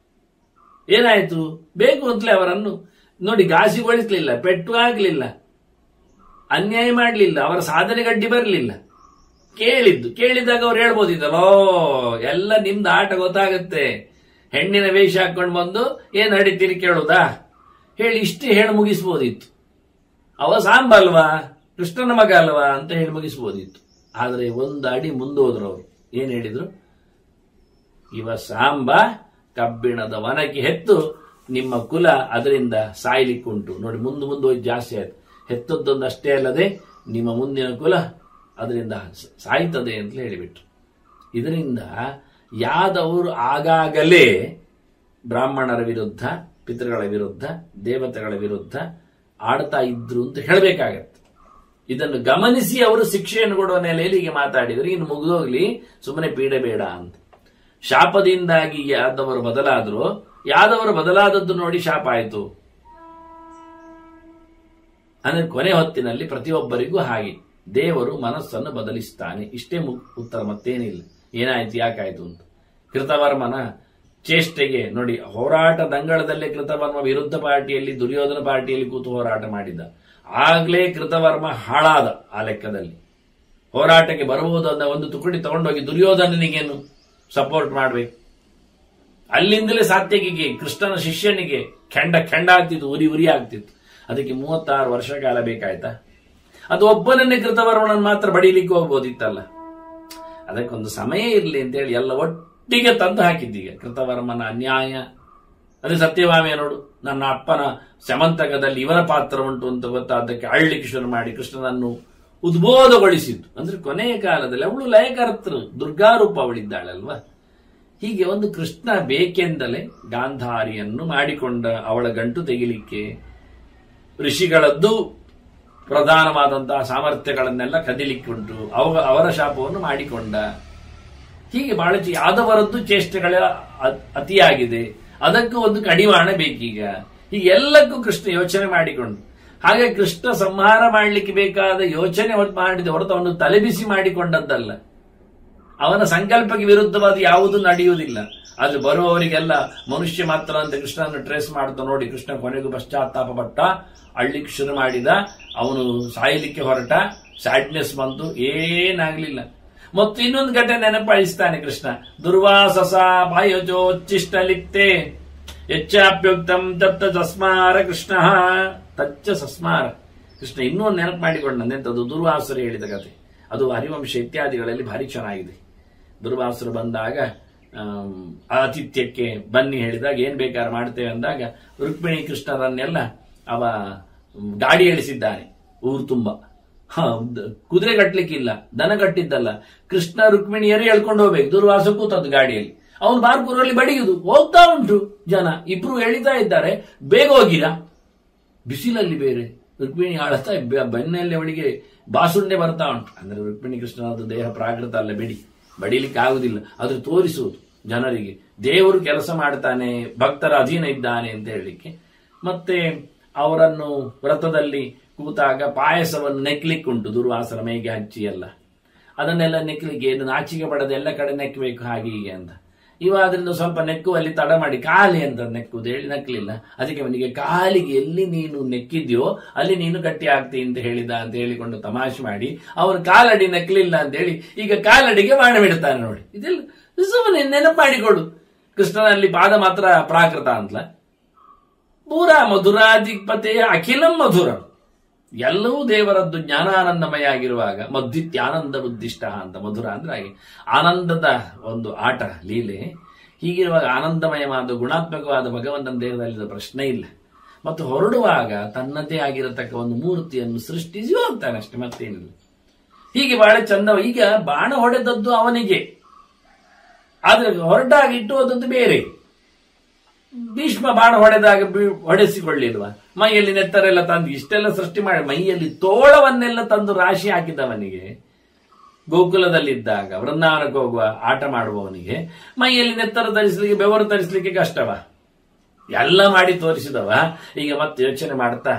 ಏನಾಯ್ತು, ಬೇಕು ಅಂತಲೇ ಅವರನ್ನು ನೋಡಿ ಘಾಸಿಗೊಳಿಸಲಿಲ್ಲ, ಪೆಟ್ಟು ಆಗಲಿಲ್ಲ, ಅನ್ಯಾಯ ಮಾಡಲಿಲ್ಲ, ಅವರ ಸಾಧನೆ ಗಡ್ಡಿ ಬರಲಿಲ್ಲ. ಕೇಳಿದಾಗ ಅವ್ರು ಹೇಳ್ಬೋದಿದ್ದಲ್ಲೋ, ಎಲ್ಲ ನಿಮ್ದು ಆಟ ಗೊತ್ತಾಗತ್ತೆ, ಹೆಣ್ಣಿನ ವೇಷ ಹಾಕೊಂಡು ಬಂದು ಏನ್ ನಡೀತೀರಿ ಕೇಳುದಾ ಹೇಳಿ ಇಷ್ಟೇ ಹೇಳಿ ಮುಗಿಸ್ಬೋದಿತ್ತು. ಅವ ಸಾಂಬ ಅಲ್ವಾ, ಕೃಷ್ಣನ ಮಗ ಅಲ್ವಾ ಅಂತ ಹೇಳಿ ಮುಗಿಸ್ಬೋದಿತ್ತು. ಆದರೆ ಒಂದು ಅಡಿ ಮುಂದೋದ್ರು ಅವರು. ಏನ್ ಹೇಳಿದ್ರು? ಇವ ಸಾಂಬ ಕಬ್ಬಿಣದ ವನಕ್ಕೆ ಹೆತ್ತು ನಿಮ್ಮ ಕುಲ ಅದರಿಂದ ಸಾಯ್ಲಿಕ್ಕುಂಟು. ನೋಡಿ, ಮುಂದೆ ಹೋಗಿ ಜಾಸ್ತಿ ಆಯ್ತು. ಹೆತ್ತದ್ದೊಂದು ಅಷ್ಟೇ ಅಲ್ಲದೆ ನಿಮ್ಮ ಮುಂದಿನ ಕುಲ ಅದರಿಂದ ಸಾಯ್ತದೆ ಅಂತ ಹೇಳಿಬಿಟ್ರು. ಇದರಿಂದ ಯಾದವರು ಆಗಾಗಲೇ ಬ್ರಾಹ್ಮಣರ ವಿರುದ್ಧ, ಪಿತೃಗಳ ವಿರುದ್ಧ, ದೇವತೆಗಳ ವಿರುದ್ಧ ಆಡ್ತಾ ಇದ್ರು ಅಂತ ಹೇಳಬೇಕಾಗತ್ತೆ. ಇದನ್ನು ಗಮನಿಸಿ ಅವರು ಶಿಕ್ಷೆಯನ್ನು ಕೊಡುವ ನೆಲೆಯಲ್ಲಿ ಹೀಗೆ ಮಾತಾಡಿದ್ರು. ಇನ್ನು ಮುಗಿದೋಗ್ಲಿ, ಸುಮ್ಮನೆ ಪೀಡೆ ಬೇಡ ಅಂತ. ಶಾಪದಿಂದಾಗಿ ಯಾದವರು ಬದಲಾದ್ರು, ಯಾದವರು ಬದಲಾದದ್ದು ನೋಡಿ ಶಾಪ ಆಯಿತು. ಅಂದ್ರೆ ಕೊನೆ ಹೊತ್ತಿನಲ್ಲಿ ಪ್ರತಿಯೊಬ್ಬರಿಗೂ ಹಾಗೆ ದೇವರು ಮನಸ್ಸನ್ನು ಬದಲಿಸ್ತಾನೆ. ಇಷ್ಟೇ ಉತ್ತರ, ಮತ್ತೇನಿಲ್ಲ. ಏನಾಯ್ತು, ಯಾಕಾಯ್ತು ಅಂತ. ಕೃತವರ್ಮನ ಚೇಷ್ಟೆಗೆ ನೋಡಿ, ಹೋರಾಟ ದಂಗಳದಲ್ಲೇ ಕೃತವರ್ಮ ವಿರುದ್ಧ ಪಾರ್ಟಿಯಲ್ಲಿ ದುರ್ಯೋಧನ ಪಾರ್ಟಿಯಲ್ಲಿ ಕೂತು ಹೋರಾಟ ಮಾಡಿದ್ದ. ಆಗ್ಲೇ ಕೃತವರ್ಮ ಹಾಳಾದ. ಆ ಲೆಕ್ಕದಲ್ಲಿ ಹೋರಾಟಕ್ಕೆ ಬರಬಹುದು ಅಂತ ಒಂದು ತುಕಡಿ ತಗೊಂಡೋಗಿ ದುರ್ಯೋಧನನಿಗೇನು ಸಪೋರ್ಟ್ ಮಾಡಬೇಕು. ಅಲ್ಲಿಂದಲೇ ಸಾತ್ಯಕಿಗೆ ಕೃಷ್ಣನ ಶಿಷ್ಯನಿಗೆ ಕೆಂಡ ಆಗ್ತಿತ್ತು, ಉರಿ ಆಗ್ತಿತ್ತು. ಅದಕ್ಕೆ 36 ವರ್ಷ ಕಾಲ ಬೇಕಾಯ್ತಾ? ಅದು ಒಬ್ಬನನ್ನೇ ಕೃತವರ್ಮನನ್ನು ಮಾತ್ರ ಬಡೀಲಿಕ್ಕೆ ಹೋಗ್ಬೋದಿತ್ತಲ್ಲ. ಅದಕ್ಕೊಂದು ಸಮಯ ಇರಲಿ ಅಂತೇಳಿ ಎಲ್ಲ ಒಟ್ಟಿಗೆ ತಂದು ಹಾಕಿದ್ದೀಗ ಕೃತವರ್ಮನ ಅನ್ಯಾಯ. ಅದೇ ಸತ್ಯಭಾಮೆಯ ನೋಡು, ನನ್ನ ಅಪ್ಪನ ಸಮಂತಕದಲ್ಲಿ ಇವನ ಪಾತ್ರ ಉಂಟು ಅಂತ ಗೊತ್ತಾದ್ದಕ್ಕೆ ಅಳ್ಳಿಕ್ಕೆ ಶುರು ಮಾಡಿ ಕೃಷ್ಣನನ್ನು ಉದ್ಬೋಧಗೊಳಿಸಿದ್ದು. ಅಂದ್ರೆ ಕೊನೆಯ ಕಾಲದಲ್ಲಿ ಅವಳು ಲಯಕರ್ತೃ ದುರ್ಗಾರೂಪ ಅವಳಿದ್ದಾಳಲ್ವಾ. ಹೀಗೆ ಒಂದು ಕೃಷ್ಣ ಬೇಕೆಂದಲೇ ಗಾಂಧಾರಿಯನ್ನು ಮಾಡಿಕೊಂಡ ಅವಳ ಗಂಟು ತೆಗಿಲಿಕ್ಕೆ ಋಷಿಗಳದ್ದು ಪ್ರಧಾನವಾದಂತಹ ಸಾಮರ್ಥ್ಯಗಳನ್ನೆಲ್ಲ ಕದಿಲಿಕ್ಕುಂಟು, ಅವರ ಶಾಪವನ್ನು ಮಾಡಿಕೊಂಡ. ಹೀಗೆ ಬಹಳ ಯಾದವರದ್ದು ಚೇಷ್ಟೆಗಳ ಅತಿಯಾಗಿದೆ, ಅದಕ್ಕೂ ಒಂದು ಕಡಿವಾಣ ಬೇಕೀಗ. ಹೀಗೆಲ್ಲಕ್ಕೂ ಕೃಷ್ಣ ಯೋಚನೆ ಮಾಡಿಕೊಂಡು, ಹಾಗೆ ಕೃಷ್ಣ ಸಂಹಾರ ಮಾಡಲಿಕ್ಕೆ ಬೇಕಾದ ಯೋಚನೆ ಮಾಡಿದ ಹೊರತು ಅವನು ತಲೆಬಿಸಿ ಮಾಡಿಕೊಂಡದ್ದಲ್ಲ. ಅವನ ಸಂಕಲ್ಪಕ್ಕೆ ವಿರುದ್ಧವಾದ ಯಾವುದೂ ನಡೆಯುವುದಿಲ್ಲ. ಅದು ಬರುವವರಿಗೆಲ್ಲ ಮನುಷ್ಯ ಮಾತ್ರ ಅಂತ ಕೃಷ್ಣನ ಟ್ರೇಸ್ ಮಾಡ್ತಾ ನೋಡಿ, ಕೃಷ್ಣ ಕೊನೆಗೂ ಪಶ್ಚಾತ್ತಾಪ ಪಟ್ಟ, ಅಳ್ಳಿಕ್ಕೆ ಶುರು ಮಾಡಿದ, ಅವನು ಸಾಯಲಿಕ್ಕೆ ಹೊರಟ, ಸ್ಯಾಡ್ನೆಸ್ ಬಂತು, ಏನಾಗ್ಲಿಲ್ಲ. ಮತ್ತು ಇನ್ನೊಂದು ಘಟನೆ ನೆನಪಾಯಿಸ್ತಾನೆ ಕೃಷ್ಣ. ದುರ್ವಾಸಸ ಬಾಯೋಚೋಚ್ಚಿಷ್ಟ ಲಿಪ್ತೆ ಹೆಚ್ಚಾಪ್ಯುಕ್ತಂ ತಪ್ತ ಸಸ್ಮಾರ ಕೃಷ್ಣ ತಚ್ಚ ಸಸ್ಮಾರ. ಕೃಷ್ಣ ಇನ್ನೂ ಒಂದು ನೆನಪು ಮಾಡಿಕೊಂಡಂತೆಂಥದ್ದು ದುರ್ವಾಸರು ಹೇಳಿದ ಕತೆ. ಅದು ಹರಿವಂಶ ಇತ್ಯಾದಿಗಳಲ್ಲಿ ಭಾರಿ ಚೆನ್ನಾಗಿದೆ. ದುರ್ವಾಸರು ಬಂದಾಗ ಆತಿಥ್ಯಕ್ಕೆ ಬನ್ನಿ ಹೇಳಿದಾಗ ಏನ್ ಬೇಕಾದ್ರೆ ಮಾಡ್ತೇವೆ ಅಂದಾಗ ರುಕ್ಮಿಣಿ ಕೃಷ್ಣರನ್ನೆಲ್ಲ ಅವ ಗಾಡಿ ಎಳಿಸಿದ್ದಾನೆ ಊರು ತುಂಬ. ಕುದುರೆ ಕಟ್ಟಲಿಕ್ಕಿಲ್ಲ, ದನ ಕಟ್ಟಿದ್ದಲ್ಲ, ಕೃಷ್ಣ ರುಕ್ಮಿಣಿಯರೇ ಎಳ್ಕೊಂಡು ಹೋಗ್ಬೇಕು. ದುರ್ವಾಸ ಕೂತದ್ದು ಗಾಡಿಯಲ್ಲಿ, ಅವನು ಬಾರ್ಪುರಲ್ಲಿ ಬಡಿಯುವುದು, ಹೋಗ್ತಾ ಉಂಟು ಜನ, ಇಬ್ರು ಎಳಿತಾ ಇದ್ದಾರೆ, ಬೇಗ ಹೋಗಿರ. ಬಿಸಿಲಲ್ಲಿ ಬೇರೆ ರುಕ್ಮಿಣಿ ಆಳ್ತಾ ಬೆನ್ನಲ್ಲಿ ಅವಳಿಗೆ ಬಾಸುಂಡೆ ಬರ್ತಾ ಉಂಟು. ಅಂದ್ರೆ ರುಕ್ಮಿಣಿ ಕೃಷ್ಣನದ್ದು ದೇಹ ಪ್ರಾಕೃತ ಅಲ್ಲ, ಬಡಿಲಿಕ್ಕೆ ಆಗುದಿಲ್ಲ. ಅದು ತೋರಿಸುವುದು ಜನರಿಗೆ ದೇವರು ಕೆಲಸ ಮಾಡ್ತಾನೆ, ಭಕ್ತರ ಅಧೀನ ಇದ್ದಾನೆ ಅಂತ ಹೇಳಲಿಕ್ಕೆ. ಮತ್ತೆ ಅವರನ್ನು ವ್ರತದಲ್ಲಿ ಕೂತಾಗ ಪಾಯಸವನ್ನು ನೆಕ್ಲಿಕ್ಕುಂಟು, ದುರ್ವಾಸರ ಮೈಗೆ ಹಚ್ಚಿ ಎಲ್ಲ ಅದನ್ನೆಲ್ಲ ನೆಕ್ಲಿಕ್ಕೆ ಏನು ನಾಚಿಕೆ ಪಡದೆ ಎಲ್ಲ ಕಡೆ ನೆಕ್ಕಬೇಕು ಹಾಗೆ ಹೀಗೆ ಅಂತ. ಇವಾದ್ರಿಂದ ಸ್ವಲ್ಪ ನೆಕ್ಕುವಲ್ಲಿ ತಡ ಮಾಡಿ ಕಾಲಿ ಅಂತ ನೆಕ್ಕುವುದು ಹೇಳಿ ನಕ್ಕಲಿಲ್ಲ. ಅದಕ್ಕೆ ಅವನಿಗೆ ಕಾಲಿಗೆ ಎಲ್ಲಿ ನೀನು ನೆಕ್ಕಿದ್ಯೋ ಅಲ್ಲಿ ನೀನು ಗಟ್ಟಿ ಆಗ್ತಿ ಅಂತ ಹೇಳಿದ ಅಂತ ಹೇಳಿಕೊಂಡು ತಮಾಷೆ ಮಾಡಿ ಅವನು ಕಾಲಡಿ ನೆಕ್ಕಲಿಲ್ಲ ಅಂತ ಹೇಳಿ ಈಗ ಕಾಲಡಿಗೆ ಮಾಡಿಬಿಡ್ತಾನೆ ನೋಡಿ. ಇದೆಲ್ಲ ಸುಮ್ಮನೆ ನೆನಪು ಮಾಡಿಕೊಡು. ಕೃಷ್ಣನಲ್ಲಿ ಪಾದ ಮಾತ್ರ ಪ್ರಾಕೃತ ಅಂತಲ, ಪೂರ ಮಧುರಾಧಿಪತೆಯ ಅಖಿಲಂ ಮಧುರ, ಎಲ್ಲವೂ ದೇವರದ್ದು ಜ್ಞಾನಾನಂದಮಯ ಆಗಿರುವಾಗ ಮಧ್ವಿತ್ಯಾನಂದ ಬುದ್ಧಿಷ್ಟ ಅಂತ. ಮಧುರ ಅಂದ್ರೆ ಹಾಗೆ ಆನಂದದ ಒಂದು ಆಟ ಲೀಲೆ. ಹೀಗಿರುವಾಗ ಆನಂದಮಯವಾದ ಗುಣಾತ್ಮಕವಾದ ಭಗವಂತನ ದೇಹದಲ್ಲಿದ್ದ ಪ್ರಶ್ನೆ ಇಲ್ಲ. ಮತ್ತು ಹೊರಡುವಾಗ ತನ್ನದೇ ಆಗಿರತಕ್ಕ ಒಂದು ಮೂರ್ತಿಯನ್ನು ಸೃಷ್ಟಿಸಿ ಹೋಗ್ತಾನೆ ಅಷ್ಟೇ, ಮತ್ತೇನಿಲ್ಲ. ಹೀಗೆ ಬಹಳ ಚಂದ. ಈಗ ಬಾಣ ಹೊಡೆದದ್ದು ಅವನಿಗೆ, ಆದ್ರೆ ಹೊರಟಾಗ ಇಟ್ಟು ಹೋದದ್ದು ಬೇರೆ. ಭೀಷ್ಮ ಬಾಣ ಹೊಡೆದಾಗ ಹೊಡೆಸಿಕೊಳ್ಳಿಲ್ವಾ? ಮೈಯಲ್ಲಿ ನೆತ್ತರೆಲ್ಲ ತಂದು ಇಷ್ಟೆಲ್ಲ ಸೃಷ್ಟಿ ಮಾಡಿ ಮೈಯಲ್ಲಿ ತೋಳವನ್ನೆಲ್ಲ ತಂದು ರಾಶಿ ಹಾಕಿದವನಿಗೆ, ಗೋಕುಲದಲ್ಲಿದ್ದಾಗ ವೃಂದಾವನಕ್ಕೆ ಹೋಗುವ ಆಟ ಮಾಡುವವನಿಗೆ ಮೈಯಲ್ಲಿ ನೆತ್ತರ ತರಿಸಲಿಕ್ಕೆ ಬೆವರು ತರಿಸಲಿಕ್ಕೆ ಕಷ್ಟವ, ಎಲ್ಲ ಮಾಡಿ ತೋರಿಸಿದವ. ಈಗ ಮತ್ತೆ ಯೋಚನೆ ಮಾಡ್ತಾ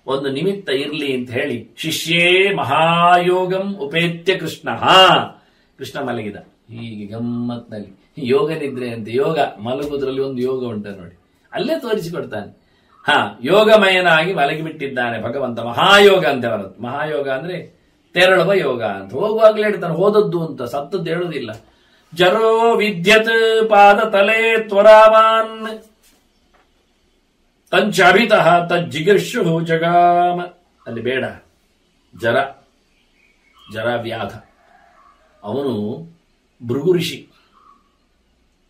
ಒಂದು ನಿಮಿತ್ತ ಇರ್ಲಿ ಅಂತ ಹೇಳಿ ಶಿಷ್ಯೇ ಮಹಾಯೋಗಂ ಉಪೇತ್ಯ ಕೃಷ್ಣ ಮಲಗಿದ. ಹೀಗೆ ಗಮ್ಮತ್ನಲ್ಲಿ ಯೋಗ ನಿದ್ರೆ ಅಂತ, ಯೋಗ ಮಲಗುದ್ರಲ್ಲಿ ಒಂದು ಯೋಗ ಉಂಟ ನೋಡಿ, ಅಲ್ಲೇ ತೋರಿಸಿಕೊಡ್ತಾನೆ. ಯೋಗಮಯನಾಗಿ ಮಲಗಿಬಿಟ್ಟಿದ್ದಾನೆ ಭಗವಂತ. ಮಹಾಯೋಗ ಅಂತ ಬರುತ್ತೆ. ಮಹಾಯೋಗ ಅಂದ್ರೆ ತೆರಳುವ ಯೋಗ ಅಂತ. ಹೋಗುವಾಗ್ಲೇ ಹೇಳ್ತಾನೆ ಹೋದದ್ದು ಅಂತ, ಸತ್ತದ್ದು ಹೇಳುವುದಿಲ್ಲ. ಜರೋ ವಿದ್ಯತ್ ಪಾದ ತಲೆ ತ್ವರಾವಾನ್ ತಂಚಾಭಿತಃ ತಜ್ಜಿಗಿರ್ಷು ಜಗಾಮ. ಅಲ್ಲಿ ಬೇಡ, ಜರ ವ್ಯಾಧ. ಅವನು ಭೃಗು ಋಷಿ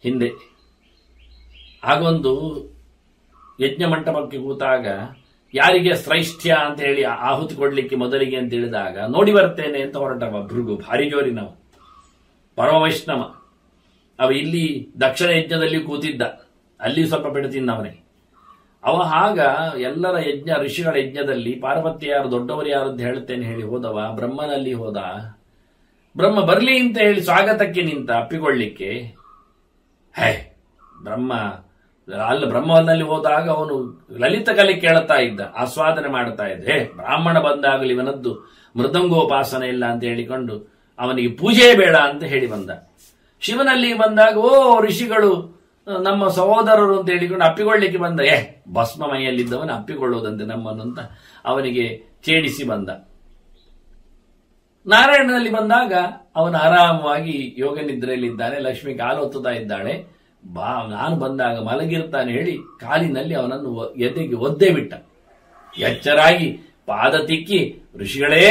ಹಿಂದೆ ಆಗೊಂದು ಯಜ್ಞ ಮಂಟಪಕ್ಕೆ ಕೂತಾಗ ಯಾರಿಗೆ ಶ್ರೈಷ್ಠ್ಯ ಅಂತ ಹೇಳಿ ಆಹುತಿ ಕೊಡ್ಲಿಕ್ಕೆ ಮೊದಲಿಗೆ ಅಂತ ಹೇಳಿದಾಗ ನೋಡಿ ಬರ್ತೇನೆ ಅಂತ ಹೊರಟವ ಭೃಗು. ಭಾರಿ ಜೋರಿನವ, ಪರಮ ವೈಷ್ಣವ. ಅವ ಇಲ್ಲಿ ದಕ್ಷಿಣ ಯಜ್ಞದಲ್ಲಿ ಕೂತಿದ್ದ, ಅಲ್ಲಿ ಸ್ವಲ್ಪ ಪೆಟ್ಟು ತಿನ್ನವನೇ ಅವ. ಆಗ ಎಲ್ಲರ ಯಜ್ಞ, ಋಷಿಗಳ ಯಜ್ಞದಲ್ಲಿ ಪಾರ್ವತಿ ಯಾರು ದೊಡ್ಡವರು ಯಾರು ಅಂತ ಹೇಳ್ತೇನೆ ಹೇಳಿ ಹೋದವ. ಬ್ರಹ್ಮನಲ್ಲಿ ಹೋದ. ಬ್ರಹ್ಮ ಬರ್ಲಿ ಅಂತ ಹೇಳಿ ಸ್ವಾಗತಕ್ಕೆ ನಿಂತ, ಅಪ್ಪಿಕೊಳ್ಳಿಕ್ಕೆ. ಬ್ರಹ್ಮ ಅಲ್ಲಿ ಬ್ರಹ್ಮವನ್ನಲ್ಲಿ ಹೋದಾಗ ಅವನು ಲಲಿತ ಕಲೆ ಕೇಳುತ್ತಾ ಇದ್ದ, ಆಸ್ವಾದನೆ ಮಾಡುತ್ತಾ ಇದ್ದ. ಬ್ರಾಹ್ಮಣ ಬಂದಾಗಲಿ ಇವನದ್ದು ಮೃದಂಗೋಪಾಸನೆ ಇಲ್ಲ ಅಂತ ಹೇಳಿಕೊಂಡು ಅವನಿಗೆ ಪೂಜೆ ಬೇಡ ಅಂತ ಹೇಳಿ ಬಂದ. ಶಿವನಲ್ಲಿ ಬಂದಾಗ ಋಷಿಗಳು ನಮ್ಮ ಸಹೋದರರು ಅಂತ ಹೇಳಿಕೊಂಡು ಅಪ್ಪಿಕೊಳ್ಳಿಕ್ಕೆ ಬಂದ. ಭಸ್ಮ ಮೈಯಲ್ಲಿದ್ದವನು ಅಪ್ಪಿಕೊಳ್ಳುವುದಂತೆ ನಮ್ಮನ್ನು ಅಂತ ಅವನಿಗೆ ಛೇಡಿಸಿ ಬಂದ. ನಾರಾಯಣನಲ್ಲಿ ಬಂದಾಗ ಅವನು ಆರಾಮವಾಗಿ ಯೋಗ ನಿದ್ರೆಯಲ್ಲಿದ್ದಾನೆ. ಲಕ್ಷ್ಮಿ ಕಾಲೊತ್ತುತ್ತಾ ಇದ್ದಾಳೆ. ನಾನು ಬಂದಾಗ ಮಲಗಿರ್ತಾನೆ ಹೇಳಿ ಕಾಲಿನಲ್ಲಿ ಅವನನ್ನು ಎದೆಗೆ ಒದ್ದೇ ಬಿಟ್ಟ. ಎಚ್ಚರಾಗಿ ಪಾದ ತಿಕ್ಕಿ, ಋಷಿಗಳೇ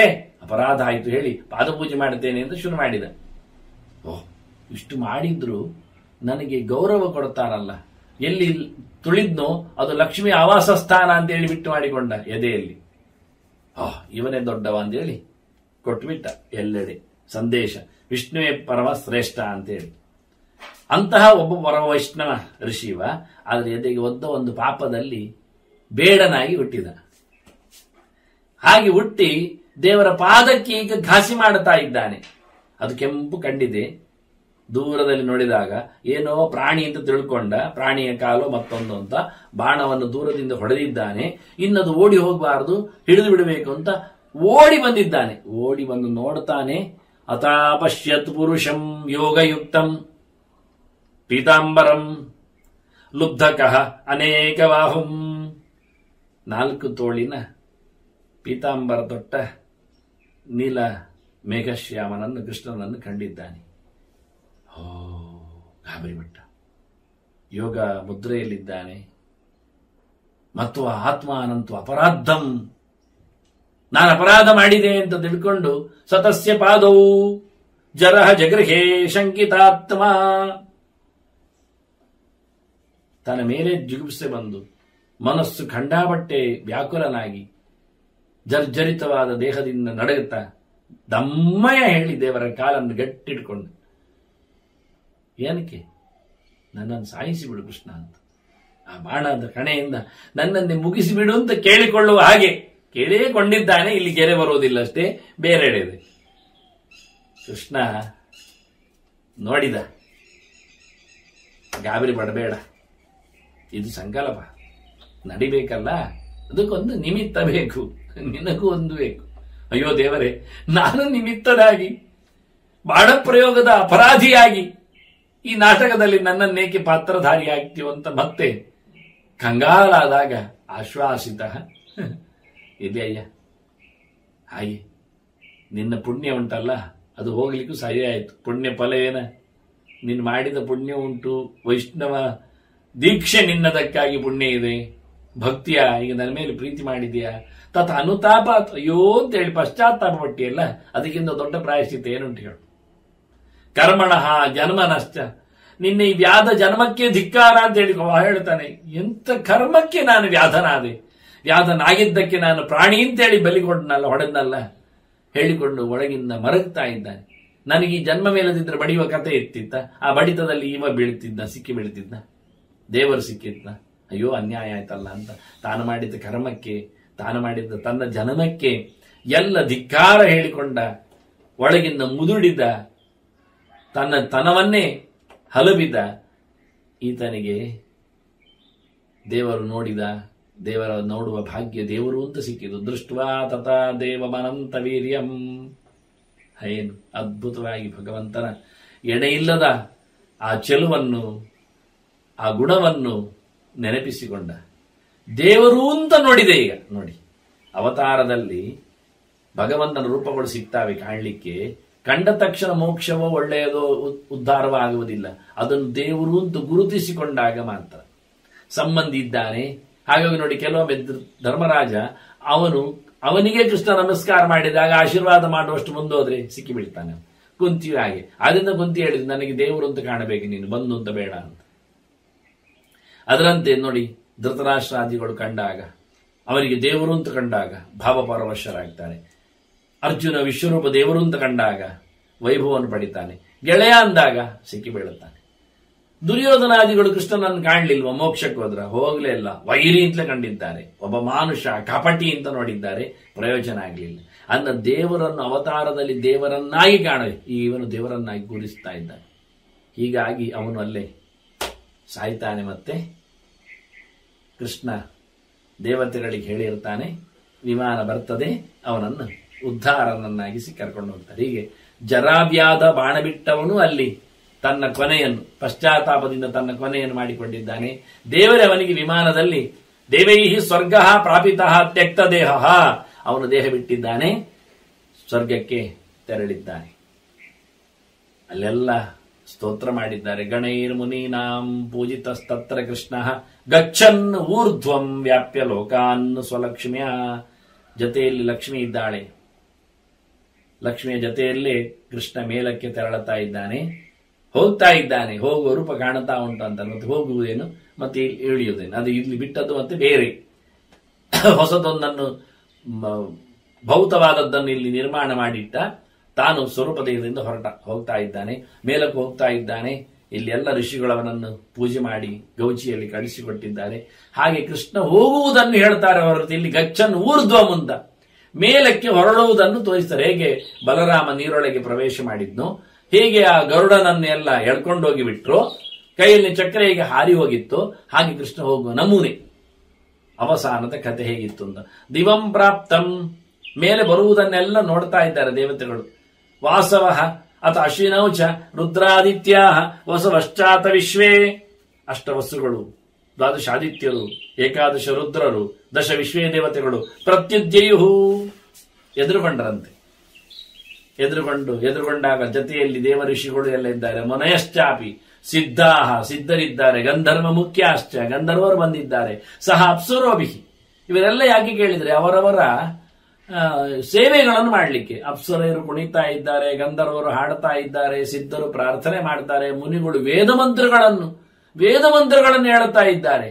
ಅಪರಾಧ ಆಯಿತು ಹೇಳಿ ಪಾದಪೂಜೆ ಮಾಡುತ್ತೇನೆ ಅಂತ ಶುರು ಮಾಡಿದ. ಇಷ್ಟು ಮಾಡಿದ್ರು ನನಗೆ ಗೌರವ ಕೊಡ್ತಾರಲ್ಲ, ಎಲ್ಲಿ ತುಳಿದ್ನೋ ಅದು ಲಕ್ಷ್ಮಿ ಆವಾಸ ಸ್ಥಾನ ಅಂತ ಹೇಳಿ ಬಿಟ್ಟು ಮಾಡಿಕೊಂಡ ಎದೆಯಲ್ಲಿ. ಇವನೇ ದೊಡ್ಡವ ಅಂತೇಳಿ ಕೊಟ್ಟುಬಿಟ್ಟ ಎಲ್ಲೆಡೆ ಸಂದೇಶ, ವಿಷ್ಣುವೇ ಪರಮ ಶ್ರೇಷ್ಠ ಅಂತೇಳಿ. ಅಂತಹ ಒಬ್ಬ ಪರಮ ವೈಷ್ಣವ ಋಷಿವ ಆದರೆ ಎದೆಗೆ ಒದ್ದ ಒಂದು ಪಾಪದಲ್ಲಿ ಬೇಡನಾಗಿ ಹುಟ್ಟಿದ. ಹಾಗೆ ಹುಟ್ಟಿ ದೇವರ ಪಾದಕ್ಕೆ ಈಗ ಘಾಸಿ ಮಾಡುತ್ತಾ ಇದ್ದಾನೆ. ಅದು ಕೆಂಪು ಕಂಡಿದೆ. ದೂರದಲ್ಲಿ ನೋಡಿದಾಗ ಏನೋ ಪ್ರಾಣಿ ಅಂತ ತಿಳ್ಕೊಂಡ, ಪ್ರಾಣಿಯ ಕಾಲು ಮತ್ತೊಂದು ಅಂತ ಬಾಣವನ್ನು ದೂರದಿಂದ ಹೊಡೆದಿದ್ದಾನೆ. ಇನ್ನದು ಓಡಿ ಹೋಗಬಾರದು, ಹಿಡಿದು ಬಿಡಬೇಕು ಅಂತ ಓಡಿ ಬಂದಿದ್ದಾನೆ. ಓಡಿ ಬಂದು ನೋಡ್ತಾನೆ, ಅತಾಪಶ್ಯತ್ ಪುರುಷಂ ಯೋಗಯುಕ್ತಂ ಪೀತಾಂಬರಂ ಲುಬ್ಧಕಃ ಅನೇಕವಾಹುಂ. 4 ತೋಳಿನ ಪೀತಾಂಬರ ತೊಟ್ಟ ನೀಲ ಮೇಘಶ್ಯಾಮನನ್ನು ಕೃಷ್ಣನನ್ನು ಕಂಡಿದ್ದಾನೆ. ಗಾಬರಿಬಿಟ್ಟ. ಯೋಗ ಮುದ್ರೆಯಲ್ಲಿದ್ದಾನೆ. ಮತ್ತು ಆತ್ಮಾನಂತು ಅಪರಾಧಂ, ನಾನು ಅಪರಾಧ ಮಾಡಿದೆ ಅಂತ ತಿಳ್ಕೊಂಡು ಸತಸ್ಯ ಪಾದವು ಜರಹ ಜಗೃಹೇ ಶಂಕಿತಾತ್ಮ. ತನ್ನ ಮೇಲೆ ಜಿಗುಪ್ಸೆ ಬಂದು ಮನಸ್ಸು ಖಂಡಾಬಟ್ಟೆ ವ್ಯಾಕುಲನಾಗಿ ಜರ್ಜರಿತವಾದ ದೇಹದಿಂದ ನಡೆಯುತ್ತಾ ದಮ್ಮಯ ಹೇಳಿ ದೇವರ ಕಾಲನ್ನು ಗಟ್ಟಿಟ್ಕೊಂಡು, ಏನಕ್ಕೆ ನನ್ನನ್ನು ಸಾಯಿಸಿಬಿಡು ಕೃಷ್ಣ ಅಂತ, ಆ ಬಾಣದ ಕಣೆಯಿಂದ ನನ್ನನ್ನೇ ಮುಗಿಸಿಬಿಡು ಅಂತ ಕೇಳಿಕೊಳ್ಳುವ ಹಾಗೆ ಕೇಳಿಕೊಂಡಿದ್ದಾನೆ. ಇಲ್ಲಿ ಗೆರೆ ಬರುವುದಿಲ್ಲ ಅಷ್ಟೇ, ಬೇರೆಡೆ ಇದೆ. ಕೃಷ್ಣ ನೋಡಿದ, ಗಾಬರಿ ಪಡಬೇಡ, ಇದು ಸಂಕಲ್ಪ ನಡಿಬೇಕಲ್ಲ, ಅದಕ್ಕೊಂದು ನಿಮಿತ್ತ ಬೇಕು, ನಿನಗೂ ಒಂದು ಬೇಕು. ಅಯ್ಯೋ ದೇವರೇ, ನಾನು ನಿಮಿತ್ತನಾಗಿ ಬಾಣ ಪ್ರಯೋಗದ ಅಪರಾಧಿಯಾಗಿ ಈ ನಾಟಕದಲ್ಲಿ ನನ್ನನ್ನೇಕೆ ಪಾತ್ರಧಾರಿಯಾಗ್ತೀವ ಅಂತ ಮತ್ತೆ ಕಂಗಾಲಾದಾಗ ಆಶ್ವಾಸಿತ, ಇದೆ ಅಯ್ಯ, ಹಾಗೆ ನಿನ್ನ ಪುಣ್ಯ ಉಂಟಲ್ಲ ಅದು ಹೋಗ್ಲಿಕ್ಕೂ ಸರಿ ಆಯಿತು. ಪುಣ್ಯ ಫಲ ಏನ, ನೀನು ಮಾಡಿದ ಪುಣ್ಯ ಉಂಟು, ವೈಷ್ಣವ ದೀಕ್ಷೆ ನಿನ್ನದಕ್ಕಾಗಿ ಪುಣ್ಯ ಇದೆ, ಭಕ್ತಿಯ ಈಗ ನನ್ನ ಮೇಲೆ ಪ್ರೀತಿ ಮಾಡಿದೆಯಾ, ತತ್ ಅನುತಾಪ ಅಯ್ಯೋ ಅಂತೇಳಿ ಪಶ್ಚಾತ್ತಾಪ ಪಟ್ಟಿಯಲ್ಲ, ಅದಕ್ಕಿಂತ ದೊಡ್ಡ ಪ್ರಾಯಶ್ಚಿತ್ತ ಏನುಂಟು ಹೇಳು. ಕರ್ಮಣಃ ಜನ್ಮ ನಷ್ಟ, ನಿನ್ನ ಈ ವ್ಯಾಧ ಜನ್ಮಕ್ಕೆ ಧಿಕ್ಕಾರ ಅಂತ ಹೇಳ್ತಾನೆ. ಎಂತ ಕರ್ಮಕ್ಕೆ ನಾನು ವ್ಯಾಧನಾದೆ, ವ್ಯಾಧನಾಗಿದ್ದಕ್ಕೆ ನಾನು ಪ್ರಾಣಿ ಅಂತೇಳಿ ಬಲಿಗೊಂಡನಲ್ಲ, ಹೊಡೆದ್ನಲ್ಲ ಹೇಳಿಕೊಂಡು ಒಳಗಿಂದ ಮರಗ್ತಾ ಇದ್ದಾನೆ. ನನಗೆ ಈ ಜನ್ಮ ಮೇಲದಿದ್ರೆ ಬಡಿಯುವ ಕತೆ ಇರ್ತಿತ್ತ, ಆ ಬಡಿತದಲ್ಲಿ ಇವ ಬೀಳ್ತಿದ್ದ, ಸಿಕ್ಕಿ ಬೀಳ್ತಿದ್ದ, ದೇವರು ಸಿಕ್ಕಿದ್ದ. ಅಯ್ಯೋ ಅನ್ಯಾಯ ಆಯ್ತಲ್ಲ ಅಂತ ತಾನು ಮಾಡಿದ್ದ ಕರ್ಮಕ್ಕೆ, ತಾನು ಮಾಡಿದ್ದ ತನ್ನ ಜನನಕ್ಕೆ ಎಲ್ಲ ಧಿಕ್ಕಾರ ಹೇಳಿಕೊಂಡ, ಒಳಗಿಂದ ಮುದುಡಿದ, ತನ್ನ ತನವನ್ನೇ ಹಲಬಿದ ಈತನಿಗೆ ದೇವರು ನೋಡಿದ, ದೇವರ ನೋಡುವ ಭಾಗ್ಯ ದೇವರು ಅಂತ ಸಿಕ್ಕಿತು. ದೃಷ್ಟ್ವಾ ತಥಾ ದೇವಮನಂತ ವೀರ್ಯಂ. ಏನು ಅದ್ಭುತವಾಗಿ ಭಗವಂತನ ಎಣೆಯಿಲ್ಲದ ಆ ಚೆಲುವನ್ನು, ಆ ಗುಣವನ್ನು ನೆನಪಿಸಿಕೊಂಡ. ದೇವರು ಅಂತ ನೋಡಿದೆ. ಈಗ ನೋಡಿ, ಅವತಾರದಲ್ಲಿ ಭಗವಂತನ ರೂಪಗಳು ಸಿಗ್ತಾವೆ ಕಾಣಲಿಕ್ಕೆ. ಕಂಡ ತಕ್ಷಣ ಮೋಕ್ಷವೋ ಒಳ್ಳೆಯದೋ ಉದ್ಧಾರವೋ ಆಗುವುದಿಲ್ಲ. ಅದನ್ನು ದೇವರು ಅಂತ ಗುರುತಿಸಿಕೊಂಡಾಗ ಮಾತ್ರ. ಸಂಬಂಧಿ ಇದ್ದಾನೆ. ಹಾಗಾಗಿ ನೋಡಿ, ಕೆಲವೊಮ್ಮೆ ಧರ್ಮರಾಜ ಅವನಿಗೆ ಕೃಷ್ಣ ನಮಸ್ಕಾರ ಮಾಡಿದಾಗ ಆಶೀರ್ವಾದ ಮಾಡುವಷ್ಟು ಮುಂದೋದ್ರೆ ಸಿಕ್ಕಿ ಬೀಳ್ತಾನೆ. ಕುಂತಿಯು ಹಾಗೆ. ಆದ್ರಿಂದ ಕುಂತಿ ಹೇಳಿದ್ರು, ನನಗೆ ದೇವರು ಅಂತ ಕಾಣಬೇಕು, ನೀನು ಬಂದು ಅಂತ ಬೇಡ ಅಂತ. ಅದರಂತೆ ನೋಡಿ, ಧೃತರಾಷ್ಟ್ರಾದಿಗಳು ಕಂಡಾಗ, ಅವರಿಗೆ ದೇವರು ಅಂತ ಕಂಡಾಗ ಭಾವಪರವಶರಾಗ್ತಾರೆ. ಅರ್ಜುನ ವಿಶ್ವರೂಪ ದೇವರು ಅಂತ ಕಂಡಾಗ ವೈಭವವನ್ನು ಪಡಿತಾನೆ. ಗೆಳೆಯ ಅಂದಾಗ ಸಿಕ್ಕಿ ಬೀಳುತ್ತಾನೆ. ದುರ್ಯೋಧನಾದಿಗಳು ಕೃಷ್ಣನನ್ನು ಕಾಣಲಿಲ್ವ, ಮೋಕ್ಷಕ್ಕೆ ಹೋಗ್ಲೇ ಇಲ್ಲ, ವೈರಿ ಅಂತಲೇ ಕಂಡಿದ್ದಾರೆ. ಒಬ್ಬ ಮಾನುಷ ಕಪಟಿ ಅಂತ ನೋಡಿದ್ದಾರೆ, ಪ್ರಯೋಜನ ಆಗಲಿಲ್ಲ. ಅನ್ನ ದೇವರನ್ನು ಅವತಾರದಲ್ಲಿ ದೇವರನ್ನಾಗಿ ಕಾಣವೆ, ಇವನು ದೇವರನ್ನಾಗಿ ಗುರುತಿಸ್ತಾ ಇದ್ದಾನೆ. ಹೀಗಾಗಿ ಅವನು ಅಲ್ಲೇ ಸಾಯ್ತಾನೆ. ಮತ್ತೆ ಕೃಷ್ಣ ದೇವತೆಗಳಿಗೆ ಹೇಳಿರ್ತಾನೆ, ವಿಮಾನ ಬರ್ತದೆ, ಅವನನ್ನು ಉದ್ಧಾರನನ್ನಾಗಿಸಿ ಕರ್ಕೊಂಡು ಹೋಗ್ತಾರೆ. ಹೀಗೆ ಜರಾವ್ಯಾಧ ಬಾಣ ಬಿಟ್ಟವನು ಅಲ್ಲಿ ತನ್ನ ಕೊನೆಯನ್ನು, ಪಶ್ಚಾತ್ತಾಪದಿಂದ ತನ್ನ ಕೊನೆಯನ್ನು ಮಾಡಿಕೊಂಡಿದ್ದಾನೆ. ದೇವರೇ ಅವನಿಗೆ ವಿಮಾನದಲ್ಲಿ ದೇವೈಹಿ ಸ್ವರ್ಗ ಪ್ರಾಪಿತಃ ತ್ಯಕ್ತ ದೇಹ, ಅವನು ದೇಹ ಬಿಟ್ಟಿದ್ದಾನೆ, ಸ್ವರ್ಗಕ್ಕೆ ತೆರಳಿದ್ದಾನೆ. ಅಲ್ಲೆಲ್ಲ ಸ್ತೋತ್ರ ಮಾಡಿದ್ದಾರೆ. ಗಣೈರ್ ಮುನೀನಾಂ ಪೂಜಿತಸ್ತತ್ರ ಕೃಷ್ಣ ಗಚ್ಚನ್ ಊರ್ಧ್ವಂ ವ್ಯಾಪ್ಯ ಲೋಕಾನ್ ಸ್ವಲಕ್ಷ್ಮಿಯ. ಜೊತೆಯಲ್ಲಿ ಲಕ್ಷ್ಮಿ ಇದ್ದಾಳೆ. ಲಕ್ಷ್ಮಿಯ ಜೊತೆಯಲ್ಲೇ ಕೃಷ್ಣ ಮೇಲಕ್ಕೆ ತೆರಳುತ್ತಾ ಇದ್ದಾನೆ, ಹೋಗ್ತಾ ಇದ್ದಾನೆ. ಹೋಗುವ ರೂಪ ಕಾಣುತ್ತಾ ಉಂಟು ಅಂತ. ಮತ್ತೆ ಹೋಗುವುದೇನು, ಮತ್ತೆ ಇಳಿಯುವುದೇನು, ಅದು ಇಲ್ಲಿ ಬಿಟ್ಟದ್ದು ಮತ್ತೆ ಬೇರೆ ಹೊಸದೊಂದನ್ನು ಭೌತವಾದದ್ದನ್ನು ಇಲ್ಲಿ ನಿರ್ಮಾಣ ಮಾಡಿಟ್ಟ. ತಾನು ಸ್ವರೂಪದೇಹದಿಂದ ಹೋಗ್ತಾ ಇದ್ದಾನೆ, ಮೇಲಕ್ಕೆ ಹೋಗ್ತಾ ಇದ್ದಾನೆ. ಇಲ್ಲಿ ಎಲ್ಲ ಋಷಿಗಳವನನ್ನು ಪೂಜೆ ಮಾಡಿ ಗೌಚಿಯಲ್ಲಿ ಕಳಿಸಿಕೊಟ್ಟಿದ್ದಾರೆ. ಹಾಗೆ ಕೃಷ್ಣ ಹೋಗುವುದನ್ನು ಹೇಳ್ತಾರೆ ಹೊರತು ಇಲ್ಲಿ ಗಚ್ಚನ್ ಊರ್ಧ್ವ ಮುಂದ ಮೇಲಕ್ಕೆ ಹೊರಡುವುದನ್ನು ತೋರಿಸ್ತಾರೆ. ಹೇಗೆ ಬಲರಾಮ ನೀರೊಳಗೆ ಪ್ರವೇಶ ಮಾಡಿದ್ನೋ, ಹೇಗೆ ಆ ಗರುಡನನ್ನೆಲ್ಲ ಎಳ್ಕೊಂಡೋಗಿ ಬಿಟ್ರು, ಕೈಯಲ್ಲಿ ಚಕ್ರ ಹೇಗೆ ಹಾರಿ ಹೋಗಿತ್ತು, ಹಾಗೆ ಕೃಷ್ಣ ಹೋಗುವ ನಮೂನೆ ಅವಸಾನದ ಕಥೆ ಹೇಗಿತ್ತು ಅಂತ. ದಿವಂ ಪ್ರಾಪ್ತಂ, ಮೇಲೆ ಬರುವುದನ್ನೆಲ್ಲ ನೋಡ್ತಾ ಇದ್ದಾರೆ ದೇವತೆಗಳು. ವಾಸವ ಅಥ ಅಶ್ವಿನೌಚ ರುದ್ರಾದಿತ್ಯ ವಸವಶ್ಚಾತ ವಿಶ್ವೇ, ಅಷ್ಟವಸುಗಳು, ದ್ವಾದಶ ಆದಿತ್ಯರು, ಏಕಾದಶ ರುದ್ರರು, ದಶ ವಿಶ್ವೇ ದೇವತೆಗಳು ಪ್ರತ್ಯುಜ್ಯಯು ಎದುರುಗೊಂಡರಂತೆ. ಎದುರುಗೊಂಡಾಗ ಜೊತೆಯಲ್ಲಿ ದೇವ ಋಷಿಗಳು ಎಲ್ಲ ಇದ್ದಾರೆ. ಮುನಯಶ್ಚಾಪಿ ಸಿದ್ಧಾಹ, ಸಿದ್ಧರಿದ್ದಾರೆ. ಗಂಧರ್ವ ಮುಖ್ಯಾಶ್ಚ, ಗಂಧರ್ವರು ಬಂದಿದ್ದಾರೆ. ಸಹ ಅಪ್ಸರೋಭಿ, ಇವರೆಲ್ಲ ಯಾಕೆ ಕೇಳಿದ್ರೆ ಅವರವರ ಸೇವೆಗಳನ್ನು ಮಾಡಲಿಕ್ಕೆ. ಅಪ್ಸರೆಯರು ಕುಣಿತಾ ಇದ್ದಾರೆ, ಗಂಧರ್ವರು ಹಾಡ್ತಾ ಇದ್ದಾರೆ, ಸಿದ್ಧರು ಪ್ರಾರ್ಥನೆ ಮಾಡ್ತಾರೆ, ಮುನಿಗಳು ವೇದ ಮಂತ್ರಗಳನ್ನು ಹೇಳುತ್ತಾ ಇದ್ದಾರೆ.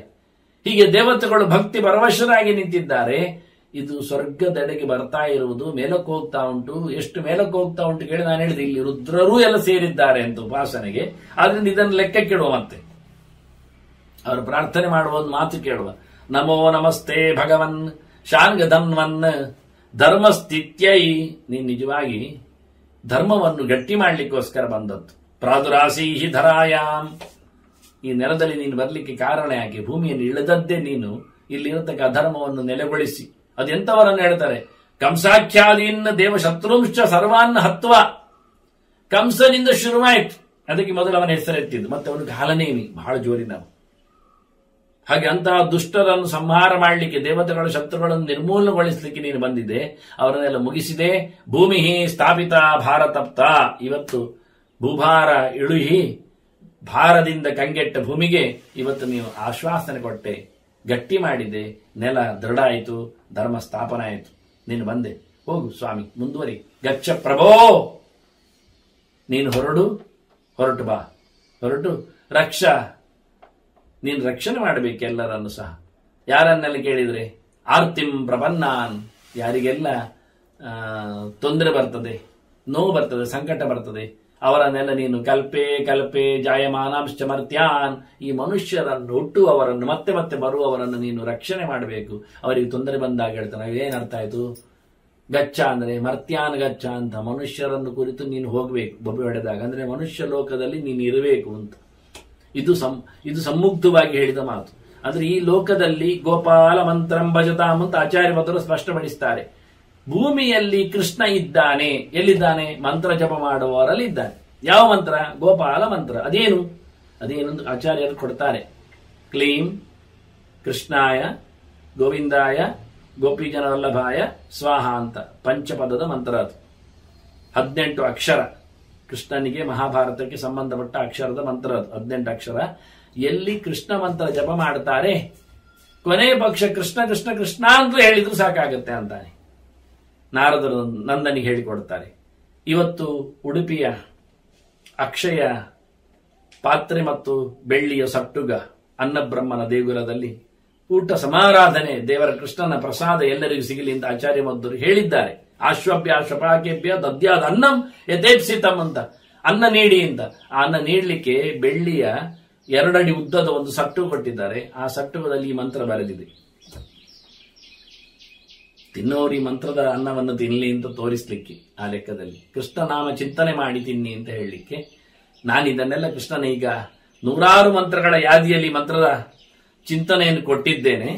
ಹೀಗೆ ದೇವತೆಗಳು ಭಕ್ತಿ ಪರವಶರಾಗಿ ನಿಂತಿದ್ದಾರೆ. ಇದು ಸ್ವರ್ಗದೆಡೆಗೆ ಬರ್ತಾ ಇರುವುದು, ಮೇಲಕ್ಕೆ ಹೋಗ್ತಾ ಉಂಟು. ಎಷ್ಟು ಮೇಲಕ್ಕೆ ಹೋಗ್ತಾ ಉಂಟು ಕೇಳಿ ನಾನು ಹೇಳಿದೆ, ಇಲ್ಲಿ ರುದ್ರರೂ ಎಲ್ಲ ಸೇರಿದ್ದಾರೆ ಅಂತ ಉಪಾಸನೆಗೆ. ಆದ್ರಿಂದ ಇದನ್ನು ಲೆಕ್ಕಕ್ಕಿಡುವ, ಮತ್ತೆ ಅವರು ಪ್ರಾರ್ಥನೆ ಮಾಡುವ ಒಂದು ಮಾತು ಕೇಳುವ. ನಮೋ ನಮಸ್ತೆ ಭಗವನ್ ಶಾಂಗಧನ್ವನ್ ಧರ್ಮಸ್ಥಿತ್ಯೈ, ನೀನು ನಿಜವಾಗಿ ಧರ್ಮವನ್ನು ಗಟ್ಟಿ ಮಾಡಲಿಕ್ಕೋಸ್ಕರ ಬಂದದ್ದು. ಪ್ರಾದುರಾಸೀಹಿ ಧರಾಯಾಮ್, ಈ ನೆಲದಲ್ಲಿ ನೀನು ಬರಲಿಕ್ಕೆ ಕಾರಣ ಯಾಕೆ? ಭೂಮಿಯನ್ನು ಇಳಿದದ್ದೇ ನೀನು ಇಲ್ಲಿರತಕ್ಕ ಅಧರ್ಮವನ್ನು ನೆಲೆಗೊಳಿಸಿ. ಅದೆಂತವರನ್ನು ಹೇಳ್ತಾರೆ? ಕಂಸಾಖ್ಯಾದೀನ್ನ ದೇವಶತ್ರುಂಶ್ಚ ಸರ್ವಾನ್ನ ಹತ್ವ. ಕಂಸನಿಂದ ಶುರುವಾಯಿತು, ಅದಕ್ಕೆ ಮೊದಲು ಅವನ ಹೆಸರೆತ್ತಿದ್ದು. ಮತ್ತೆ ಅವನು ಕಾಲನೇಮಿ, ಬಹಳ ಜೋರಿನವ. ಹಾಗೆ ಅಂತಹ ದುಷ್ಟರನ್ನು ಸಂಹಾರ ಮಾಡಲಿಕ್ಕೆ, ದೇವತೆಗಳ ಶತ್ರುಗಳನ್ನು ನಿರ್ಮೂಲನಗೊಳಿಸಲಿಕ್ಕೆ ನೀನು ಬಂದಿದೆ. ಅವರನ್ನೆಲ್ಲ ಮುಗಿಸಿದೆ. ಭೂಮಿ ಸ್ಥಾಪಿತ ಭಾರತಪ್ತ, ಇವತ್ತು ಭೂಭಾರ ಇಳುಹಿ ಭಾರದಿಂದ ಕಂಗೆಟ್ಟ ಭೂಮಿಗೆ ಇವತ್ತು ನೀವು ಆಶ್ವಾಸನೆ ಕೊಟ್ಟೆ, ಗಟ್ಟಿ ಮಾಡಿದೆ, ನೆಲ ದೃಢ ಆಯಿತು, ಧರ್ಮ ಸ್ಥಾಪನ ಆಯಿತು. ನೀನು ಬಂದೆ, ಹೋಗು ಸ್ವಾಮಿ, ಮುಂದುವರಿ. ಗಚ್ಚ ಪ್ರಭೋ, ನೀನು ಹೊರಟು ಬಾ, ಹೊರಟು ರಕ್ಷಾ, ನೀನು ರಕ್ಷಣೆ ಮಾಡಬೇಕು ಎಲ್ಲರನ್ನು ಸಹ. ಯಾರನ್ನೆಲ್ಲ ಕೇಳಿದ್ರೆ ಆರ್ತಿಂ ಪ್ರಪನ್ನಾನ್, ಯಾರಿಗೆಲ್ಲ ತೊಂದರೆ ಬರ್ತದೆ, ನೋವು ಬರ್ತದೆ, ಸಂಕಟ ಬರ್ತದೆ, ಅವರನ್ನೆಲ್ಲ ನೀನು ಕಲ್ಪೆ ಜಾಯಮಾನಾಂಶ್ಚ ಮರ್ತ್ಯಾನ್, ಈ ಮನುಷ್ಯರನ್ನು ಹುಟ್ಟುವವರನ್ನು ಮತ್ತೆ ಮತ್ತೆ ಬರುವವರನ್ನು ನೀನು ರಕ್ಷಣೆ ಮಾಡಬೇಕು. ಅವರಿಗೆ ತೊಂದರೆ ಬಂದಾಗ ಹೇಳ್ತಾನೆ, ಏನರ್ಥ ಆಯ್ತು? ಗಚ್ಚ ಅಂದ್ರೆ ಮರ್ತ್ಯಾನ್ ಗಚ್ಚ ಅಂತ, ಮನುಷ್ಯರನ್ನು ಕುರಿತು ನೀನು ಹೋಗ್ಬೇಕು. ಬೊಬ್ಬೆ ಹೊಡೆದಾಗ ಅಂದ್ರೆ ಮನುಷ್ಯ ಲೋಕದಲ್ಲಿ ನೀನು ಇರಬೇಕು ಅಂತ. ಇದು ಸಮ್ಮುಗ್ಧವಾಗಿ ಹೇಳಿದ ಮಾತು. ಅಂದ್ರೆ ಈ ಲೋಕದಲ್ಲಿ ಗೋಪಾಲ ಮಂತ್ರಂ ಭಜತಾಂ ಅಂತ ಆಚಾರ್ಯ ಮತರು ಸ್ಪಷ್ಟಪಡಿಸ್ತಾರೆ. ಭೂಮಿಯಲ್ಲಿ ಕೃಷ್ಣ ಇದ್ದಾನೆ. ಎಲ್ಲಿದ್ದಾನೆ? ಮಂತ್ರ ಜಪ ಮಾಡುವವರಲ್ಲಿ ಇದ್ದಾನೆ. ಯಾವ ಮಂತ್ರ? ಗೋಪಾಲ ಮಂತ್ರ. ಅದೇನು ಆಚಾರ್ಯರು ಕೊಡ್ತಾರೆ. ಕ್ಲೀಂ ಕೃಷ್ಣಾಯ ಗೋವಿಂದಾಯ ಗೋಪಿಜನ ವಲ್ಲಭಾಯ ಸ್ವಾಹ ಅಂತ ಪಂಚಪದದ ಮಂತ್ರ. ಅದು 18 ಅಕ್ಷರ. ಕೃಷ್ಣನಿಗೆ ಮಹಾಭಾರತಕ್ಕೆ ಸಂಬಂಧಪಟ್ಟ ಅಕ್ಷರದ ಮಂತ್ರ ಅದು 18 ಅಕ್ಷರ. ಎಲ್ಲಿ ಕೃಷ್ಣ ಮಂತ್ರ ಜಪ ಮಾಡ್ತಾರೆ, ಕೊನೆ ಪಕ್ಷ ಕೃಷ್ಣ ಕೃಷ್ಣ ಕೃಷ್ಣ ಅಂತ ಹೇಳಿದ್ರು ಸಾಕಾಗತ್ತೆ ಅಂತಾನೆ ನಾರದರು ನಂದನಿಗೆ ಹೇಳಿಕೊಡ್ತಾರೆ. ಇವತ್ತು ಉಡುಪಿಯ ಅಕ್ಷಯ ಪಾತ್ರೆ ಮತ್ತು ಬೆಳ್ಳಿಯ ಸಟ್ಟುಗ ಅನ್ನಬ್ರಹ್ಮನ ದೇಗುಲದಲ್ಲಿ ಊಟ ಸಮಾರಾಧನೆ, ದೇವರ ಕೃಷ್ಣನ ಪ್ರಸಾದ ಎಲ್ಲರಿಗೂ ಸಿಗಲಿ ಅಂತ ಆಚಾರ್ಯ ಮಧ್ವರು ಹೇಳಿದ್ದಾರೆ. ಆಶ್ವಭ್ಯ ಶಪಾಕೇಭ್ಯ ದದ್ಯಾದ ಅನ್ನಂ ಯಥೇಪ್ಸಿತಂ ಅಂತ, ಅನ್ನ ನೀಡಿ ಅಂತ. ಆ ಅನ್ನ ನೀಡಲಿಕ್ಕೆ ಬೆಳ್ಳಿಯ 2 ಅಡಿ ಉದ್ದದ ಒಂದು ಸಟ್ಟು ಕೊಟ್ಟಿದ್ದಾರೆ. ಆ ಸಟ್ಟುಗದಲ್ಲಿ ಈ ಮಂತ್ರ ಬರೆದಿದೆ. ತಿನ್ನೋರು ಈ ಮಂತ್ರದ ಅನ್ನವನ್ನು ತಿನ್ನಲಿ ಅಂತ ತೋರಿಸ್ಲಿಕ್ಕೆ, ಆ ಲೆಕ್ಕದಲ್ಲಿ ಕೃಷ್ಣನಾಮ ಚಿಂತನೆ ಮಾಡಿ ತಿನ್ನಿ ಅಂತ ಹೇಳಲಿಕ್ಕೆ. ನಾನಿದನ್ನೆಲ್ಲ ಕೃಷ್ಣನ ಈಗ 100 ಮಂತ್ರಗಳ ಯಾದಿಯಲ್ಲಿ ಮಂತ್ರದ ಚಿಂತನೆಯನ್ನು ಕೊಟ್ಟಿದ್ದೇನೆ.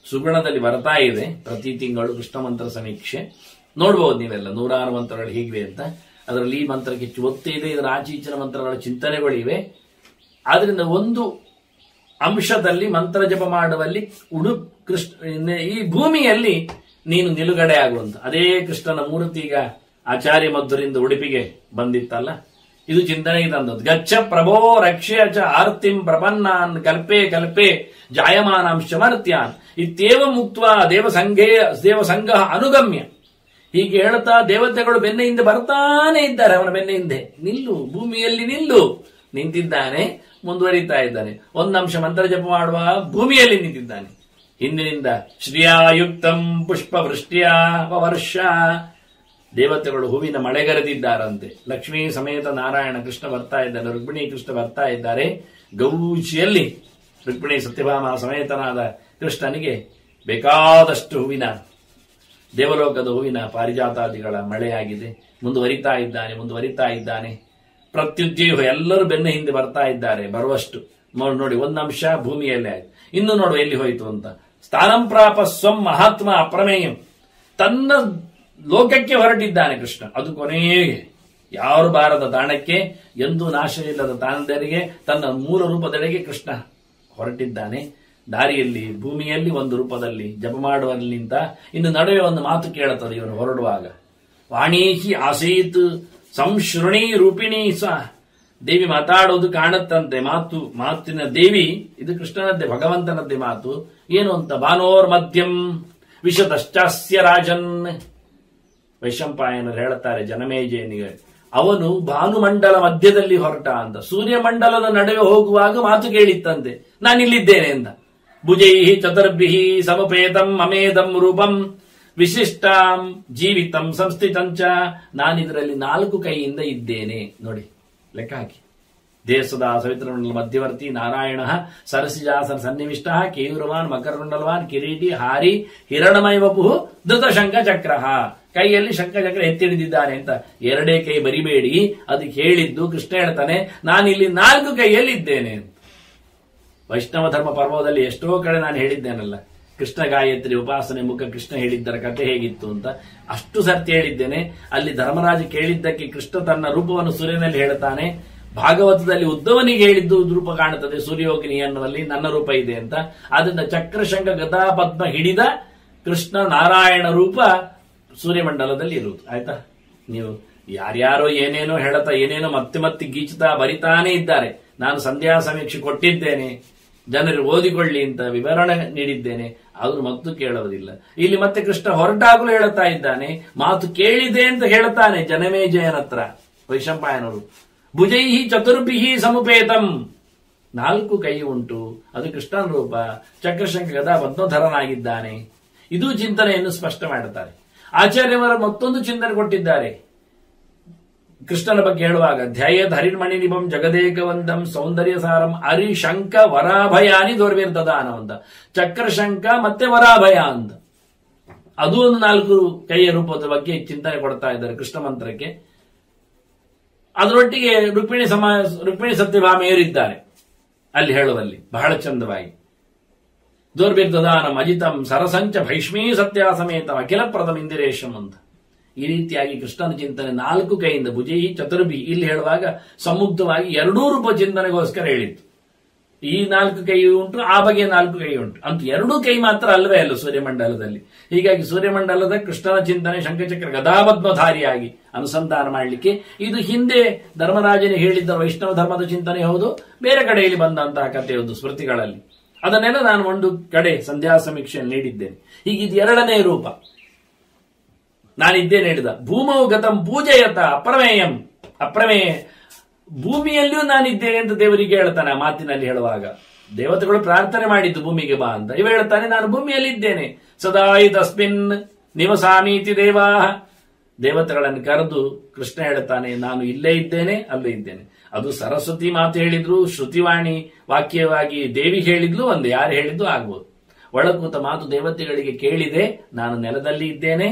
ಸುಗುಣದಲ್ಲಿ ಬರ್ತಾ ಇದೆ ಪ್ರತಿ ತಿಂಗಳು ಕೃಷ್ಣ ಮಂತ್ರ ಸಮೀಕ್ಷೆ. ನೋಡ್ಬೋದು ನೀವೆಲ್ಲ 106 ಮಂತ್ರಗಳು ಹೀಗಿವೆ ಅಂತ. ಅದರಲ್ಲಿ ಈ ಮಂತ್ರಕ್ಕೆ ಹೆಚ್ಚು ಒತ್ತು ಇದೆ, ಇದರ ಆಚೀಚಿನ ಮಂತ್ರಗಳ ಚಿಂತನೆಗಳಿವೆ. ಆದ್ರಿಂದ ಒಂದು ಅಂಶದಲ್ಲಿ ಮಂತ್ರ ಜಪ ಮಾಡುವಲ್ಲಿ ಈ ಭೂಮಿಯಲ್ಲಿ ನೀನು ನಿಲುಗಡೆ ಆಗುವಂತ ಅದೇ ಕೃಷ್ಣನ ಮೂರ್ತಿ ಈಗ ಆಚಾರ್ಯ ಮಧ್ವರಿಂದ ಉಡುಪಿಗೆ ಬಂದಿತ್ತಲ್ಲ, ಇದು ಚಿಂತನೆಗೆ ತಂದದ್ದು. ಗಚ್ಚ ಪ್ರಭೋ ರಕ್ಷ್ಯ ಚ ಆರ್ತಿಂ ಪ್ರಪನ್ನಾನ್ ಕಲ್ಪೆ ಕಲ್ಪೆ ಜಾಯಮಾನಾಂಶಮರ್ತ್ಯಾನ್ ಇತ್ಯೇವ ಮುಕ್ತ ದೇವಸಂಘ ಅನುಗಮ್ಯ. ಹೀಗೆ ಹೇಳ್ತಾ ದೇವತೆಗಳು ಬೆನ್ನ ಹಿಂದೆ ಬರ್ತಾನೆ ಇದ್ದಾರೆ. ಅವನ ಬೆನ್ನ ಹಿಂದೆ ನಿಲ್ಲು, ಭೂಮಿಯಲ್ಲಿ ನಿಲ್ಲು. ನಿಂತಿದ್ದಾನೆ, ಮುಂದುವರಿತಾ ಇದ್ದಾನೆ. ಒಂದಂಶ ಮಂತ್ರ ಜಪ ಮಾಡುವ ಭೂಮಿಯಲ್ಲಿ ನಿಂತಿದ್ದಾನೆ. ಹಿಂದಿನಿಂದ ಶ್ರಿಯಾಯುಕ್ತಂ ಪುಷ್ಪ ವೃಷ್ಟಿಯ ವರ್ಷ ದೇವತೆಗಳು ಹೂವಿನ ಮಳೆಗರೆದಿದ್ದಾರಂತೆ. ಲಕ್ಷ್ಮೀ ಸಮೇತ ನಾರಾಯಣ ಕೃಷ್ಣ ಬರ್ತಾ ಇದ್ದಾನೆ, ರುಕ್ಮಿಣಿ ಕೃಷ್ಣ ಬರ್ತಾ ಇದ್ದಾರೆ. ಗೌಚಿಯಲ್ಲಿ ರುಕ್ಮಿಣಿ ಸತ್ಯಭಾಮ ಸಮೇತನಾದ ಕೃಷ್ಣನಿಗೆ ಬೇಕಾದಷ್ಟು ಹೂವಿನ ದೇವಲೋಕದ ಹೂವಿನ ಪಾರಿಜಾತಾದಿಗಳ ಮಳೆಯಾಗಿದೆ. ಮುಂದುವರಿತಾ ಇದ್ದಾನೆ. ಪ್ರತ್ಯುಜ್ಜೀವ ಎಲ್ಲರೂ ಬೆನ್ನ ಹಿಂದೆ ಬರ್ತಾ ಇದ್ದಾರೆ. ಬರುವಷ್ಟು ನೋಡಿ, ಒಂದಂಶ ಭೂಮಿಯಲ್ಲೇ ಆಯ್ತು. ಇನ್ನು ನೋಡುವ ಎಲ್ಲಿ ಹೋಯಿತು ಅಂತ. ಸ್ಥಾನಂ ಪ್ರಾಪ ಸ್ವಂ ಮಹಾತ್ಮ ಅಪ್ರಮೇಯಂ. ತನ್ನ ಲೋಕಕ್ಕೆ ಹೊರಟಿದ್ದಾನೆ ಕೃಷ್ಣ. ಅದು ಕೊನೆಗೆ ಯಾರು ಬಾರದ ತಾಣಕ್ಕೆ, ಎಂದೂ ನಾಶವಿಲ್ಲದ ತಾಣದೆಡೆಗೆ, ತನ್ನ ಮೂಲ ರೂಪದೆಡೆಗೆ ಕೃಷ್ಣ ಹೊರಟಿದ್ದಾನೆ. ದಾರಿಯಲ್ಲಿ ಭೂಮಿಯಲ್ಲಿ ಒಂದು ರೂಪದಲ್ಲಿ ಜಪ ಮಾಡುವಲ್ಲಿ ನಿಂತ. ಇನ್ನು ನಡುವೆ ಒಂದು ಮಾತು ಕೇಳುತ್ತದೆ ಇವನು ಹೊರಡುವಾಗ. ವಾಣೀಹಿ ಆಸೀತ್ ಸಂಶೃಣಿ ರೂಪಿಣಿ ಸ. ದೇವಿ ಮಾತಾಡೋದು ಕಾಣುತ್ತಂತೆ. ಮಾತಿನ ದೇವಿ ಇದು ಕೃಷ್ಣನದ್ದೇ, ಭಗವಂತನದ್ದೇ ಮಾತು. ಏನು ಅಂತ, ಭಾನೋರ್ ಮಧ್ಯಂ ವಿಶತಶ್ಚಾಸ್ಯ ರಾಜನ್. ವೈಶಂಪಾಯನರು ಹೇಳುತ್ತಾರೆ ಜನಮೇಜಯನಿಗೆ, ಅವನು ಭಾನುಮಂಡಲ ಮಧ್ಯದಲ್ಲಿ ಹೊರಟ ಅಂತ. ಸೂರ್ಯಮಂಡಲದ ನಡುವೆ ಹೋಗುವಾಗ ಮಾತು ಕೇಳಿತ್ತಂತೆ, ನಾನಿಲ್ಲಿದ್ದೇನೆ ಅಂತ. ಭುಜೈಹಿ ಚತುರ್ಭಿಹಿ ಸಮಪೇತಂ ಅಮೇದಂ ರೂಪಂ ವಿಶಿಷ್ಟಾಂ ಜೀವಿತಂ ಸಂಸ್ಥಿತಂಚ. ನಾನಿದರಲ್ಲಿ 4 ಕೈಯಿಂದ ಇದ್ದೇನೆ. ನೋಡಿ ಲೆಕ್ಕ ಹಾಕಿ. ದೇಶದ ಸವಿತೃಮಂಡಲ ಮಧ್ಯವರ್ತಿ ನಾರಾಯಣ ಸರಸಿಜಾಸನ ಸನ್ನಿವಿಷ್ಟ ಕೇಯೂರವಾನ್ ಮಕರಮಂಡಲವಾನ್ ಕಿರೀಟಿ ಹಾರಿ ಹಿರಣಮಯ ವಪು ಧೃತ ಶಂಖ ಚಕ್ರ. ಕೈಯಲ್ಲಿ ಶಂಖಚಕ್ರ ಎತ್ತಿಡಿದಿದ್ದಾನೆ ಅಂತ. 2 ಕೈ ಬರಿಬೇಡಿ, ಅದಕ್ಕೆ ಹೇಳಿದ್ದು ಕೃಷ್ಣ ಹೇಳ್ತಾನೆ, ನಾನಿಲ್ಲಿ 4 ಕೈಯಲ್ಲಿ ಇದ್ದೇನೆ. ವೈಷ್ಣವ ಧರ್ಮ ಪರ್ವದಲ್ಲಿ ಎಷ್ಟೋ ಕಡೆ ನಾನು ಹೇಳಿದ್ದೇನಲ್ಲ, ಕೃಷ್ಣ ಗಾಯತ್ರಿ ಉಪಾಸನೆ ಮುಖ ಕೃಷ್ಣ ಹೇಳಿದ್ದರ ಕಥೆ ಹೇಗಿತ್ತು ಅಂತ ಅಷ್ಟು ಸರ್ತಿ ಹೇಳಿದ್ದೇನೆ. ಅಲ್ಲಿ ಧರ್ಮರಾಜ ಕೇಳಿದ್ದಕ್ಕೆ ಕೃಷ್ಣ ತನ್ನ ರೂಪವನ್ನು ಸೂರ್ಯನಲ್ಲಿ ಹೇಳ್ತಾನೆ. ಭಾಗವತದಲ್ಲಿ ಉದ್ದವನಿಗೆ ಹೇಳಿದ್ದು ರೂಪ ಕಾಣುತ್ತದೆ ಸೂರ್ಯೋಗಿನಿ ಅನ್ನುವಲ್ಲಿ ನನ್ನ ರೂಪ ಇದೆ ಅಂತ. ಆದ್ರಿಂದ ಚಕ್ರಶಂಖ ಗದಾ ಪದ್ಮ ಹಿಡಿದ ಕೃಷ್ಣ ನಾರಾಯಣ ರೂಪ ಸೂರ್ಯಮಂಡಲದಲ್ಲಿ ಇರುವುದು. ಆಯ್ತಾ? ನೀವು ಯಾರ್ಯಾರೋ ಏನೇನೋ ಹೇಳತಾ ಏನೇನೋ ಮತ್ತೆ ಗೀಚುತ್ತಾ ಬರಿತಾನೇ ಇದ್ದಾರೆ. ನಾನು ಸಂಧ್ಯಾ ಸಮೀಕ್ಷೆ ಕೊಟ್ಟಿದ್ದೇನೆ, ಜನರು ಓದಿಕೊಳ್ಳಿ ಅಂತ ವಿವರಣೆ ನೀಡಿದ್ದೇನೆ, ಆದ್ರೂ ಮತ್ತು ಕೇಳುವುದಿಲ್ಲ. ಇಲ್ಲಿ ಮತ್ತೆ ಕೃಷ್ಣ ಹೊರಟಾಗಲೂ ಹೇಳುತ್ತಾ ಇದ್ದಾನೆ, ಮಾತು ಕೇಳಿದೆ ಅಂತ ಹೇಳುತ್ತಾನೆ ಜನಮೇಜಯನ ಹತ್ರ ವೈಶಂಪಾಯನರು. ಭುಜೈಹಿ ಚತುರ್ಭಿಹಿ ಸಮುಪೇತಂ. 4 ಕೈ ಉಂಟು, ಅದು ಕೃಷ್ಣನ ರೂಪ. ಚಕ್ರಶಂಖ ಗದಾ ಪದ್ಮಧರನಾಗಿದ್ದಾನೆ. ಇದು ಚಿಂತನೆಯನ್ನು ಸ್ಪಷ್ಟ ಮಾಡುತ್ತಾರೆ. ಆಚಾರ್ಯವರ ಮತ್ತೊಂದು ಚಿಂತನೆ ಕೊಟ್ಟಿದ್ದಾರೆ ಕೃಷ್ಣನ ಬಗ್ಗೆ ಹೇಳುವಾಗ. ಧ್ಯಾಯದ್ ಹರಿರ್ಮಣಿ ನಿಭಂ ಜಗದೇಕವಂದಂ ಸೌಂದರ್ಯ ಸಾರಂ ಹರಿಶಂಕ ವರಾಭಯಾನಿ ದೋರ್ವಿರ್ತದಾನ ಅಂತ. ಚಕ್ರಶಂಕ ಮತ್ತೆ ವರಾಭಯ ಅಂತ. ಅದು ಒಂದು 4 ಕೈಯ ರೂಪದ ಬಗ್ಗೆ ಚಿಂತನೆ ಕೊಡ್ತಾ ಇದ್ದಾರೆ ಕೃಷ್ಣ ಮಂತ್ರಕ್ಕೆ. ಅದರೊಟ್ಟಿಗೆ ರುಕ್ಮಿಣಿ ಸತ್ಯಭಾಮೆಯರಿದ್ದಾರೆ ಅಲ್ಲಿ ಹೇಳುವಲ್ಲಿ ಬಹಳ ಚಂದವಾಗಿ. ದೋರ್ಬಿರ್ದದಾನಂ ಅಜಿತಂ ಸರಸಂಚ ಭೈಷ್ಮೀ ಸತ್ಯ ಸಮೇತ ಅಖಿಲ ಪ್ರದಂ ಇಂದಿರೇಶಂ ಅಂತ. ಈ ರೀತಿಯಾಗಿ ಕೃಷ್ಣನ ಚಿಂತನೆ 4 ಕೈಯಿಂದ ಭುಜೈಹಿ ಚತುರ್ಭಿ ಇಲ್ಲಿ ಹೇಳುವಾಗ ಸಮುಗ್ಧವಾಗಿ 2 ರೂಪ ಚಿಂತನೆಗೋಸ್ಕರ ಹೇಳಿತ್ತು. ಈ 4 ಕೈ ಉಂಟು, ಆ ಬಗೆಯ 4 ಕೈ ಉಂಟು ಅಂತ. 2 ಕೈ ಮಾತ್ರ ಅಲ್ವೇ ಅಲ್ಲ ಸೂರ್ಯಮಂಡಲದಲ್ಲಿ. ಹೀಗಾಗಿ ಸೂರ್ಯಮಂಡಲದ ಕೃಷ್ಣನ ಚಿಂತನೆ ಶಂಖಚಕ್ರ ಗದಾಪದ್ಮಧಾರಿಯಾಗಿ ಅನುಸಂಧಾನ ಮಾಡಲಿಕ್ಕೆ ಇದು ಹಿಂದೆ ಧರ್ಮರಾಜನಿಗೆ ಹೇಳಿದ್ದ ವೈಷ್ಣವ ಧರ್ಮದ ಚಿಂತನೆ ಹೌದು, ಬೇರೆ ಕಡೆಯಲ್ಲಿ ಬಂದಂತಹ ಕಥೆಯದು ಸ್ಮೃತಿಗಳಲ್ಲಿ. ಅದನ್ನೆಲ್ಲ ನಾನು ಒಂದು ಕಡೆ ಸಂಧ್ಯಾ ಸಮೀಕ್ಷೆಯನ್ನು ನೀಡಿದ್ದೇನೆ. ಹೀಗಿದು 2ನೇ ರೂಪ ನಾನಿದ್ದೇನೆ ಹೇಳಿದ. ಭೂಮೌ ಗತಂ ಪೂಜಯತ ಅಪ್ರಮೇಯಂ. ಅಪ್ರಮೇಯ ಭೂಮಿಯಲ್ಲಿಯೂ ನಾನಿದ್ದೇನೆ ಅಂತ ದೇವರಿಗೆ ಹೇಳ್ತಾನೆ. ಆ ಮಾತಿನಲ್ಲಿ ಹೇಳುವಾಗ ದೇವತೆಗಳು ಪ್ರಾರ್ಥನೆ ಮಾಡಿದ್ದು ಭೂಮಿಗೆ ಬಾ ಅಂತ. ಇವ ಹೇಳ್ತಾನೆ, ನಾನು ಭೂಮಿಯಲ್ಲಿ ಇದ್ದೇನೆ. ಸದಾಯಿ ತಸ್ಮಿನ್ ನಿವಸಾಮೀತಿ ದೇವಾ. ದೇವತೆಗಳನ್ನು ಕರೆದು ಕೃಷ್ಣ ಹೇಳ್ತಾನೆ, ನಾನು ಇಲ್ಲೇ ಇದ್ದೇನೆ, ಅಲ್ಲೇ ಇದ್ದೇನೆ. ಅದು ಸರಸ್ವತಿ ಮಾತು ಹೇಳಿದ್ರು, ಶ್ರುತಿವಾಣಿ ವಾಕ್ಯವಾಗಿ ದೇವಿ ಹೇಳಿದ್ಲು ಒಂದೇ, ಯಾರು ಹೇಳಿದ್ದು ಆಗ್ಬೋದು. ಒಳಕೂತ ಮಾತು ದೇವತೆಗಳಿಗೆ ಕೇಳಿದೆ, ನಾನು ನೆಲದಲ್ಲಿ ಇದ್ದೇನೆ,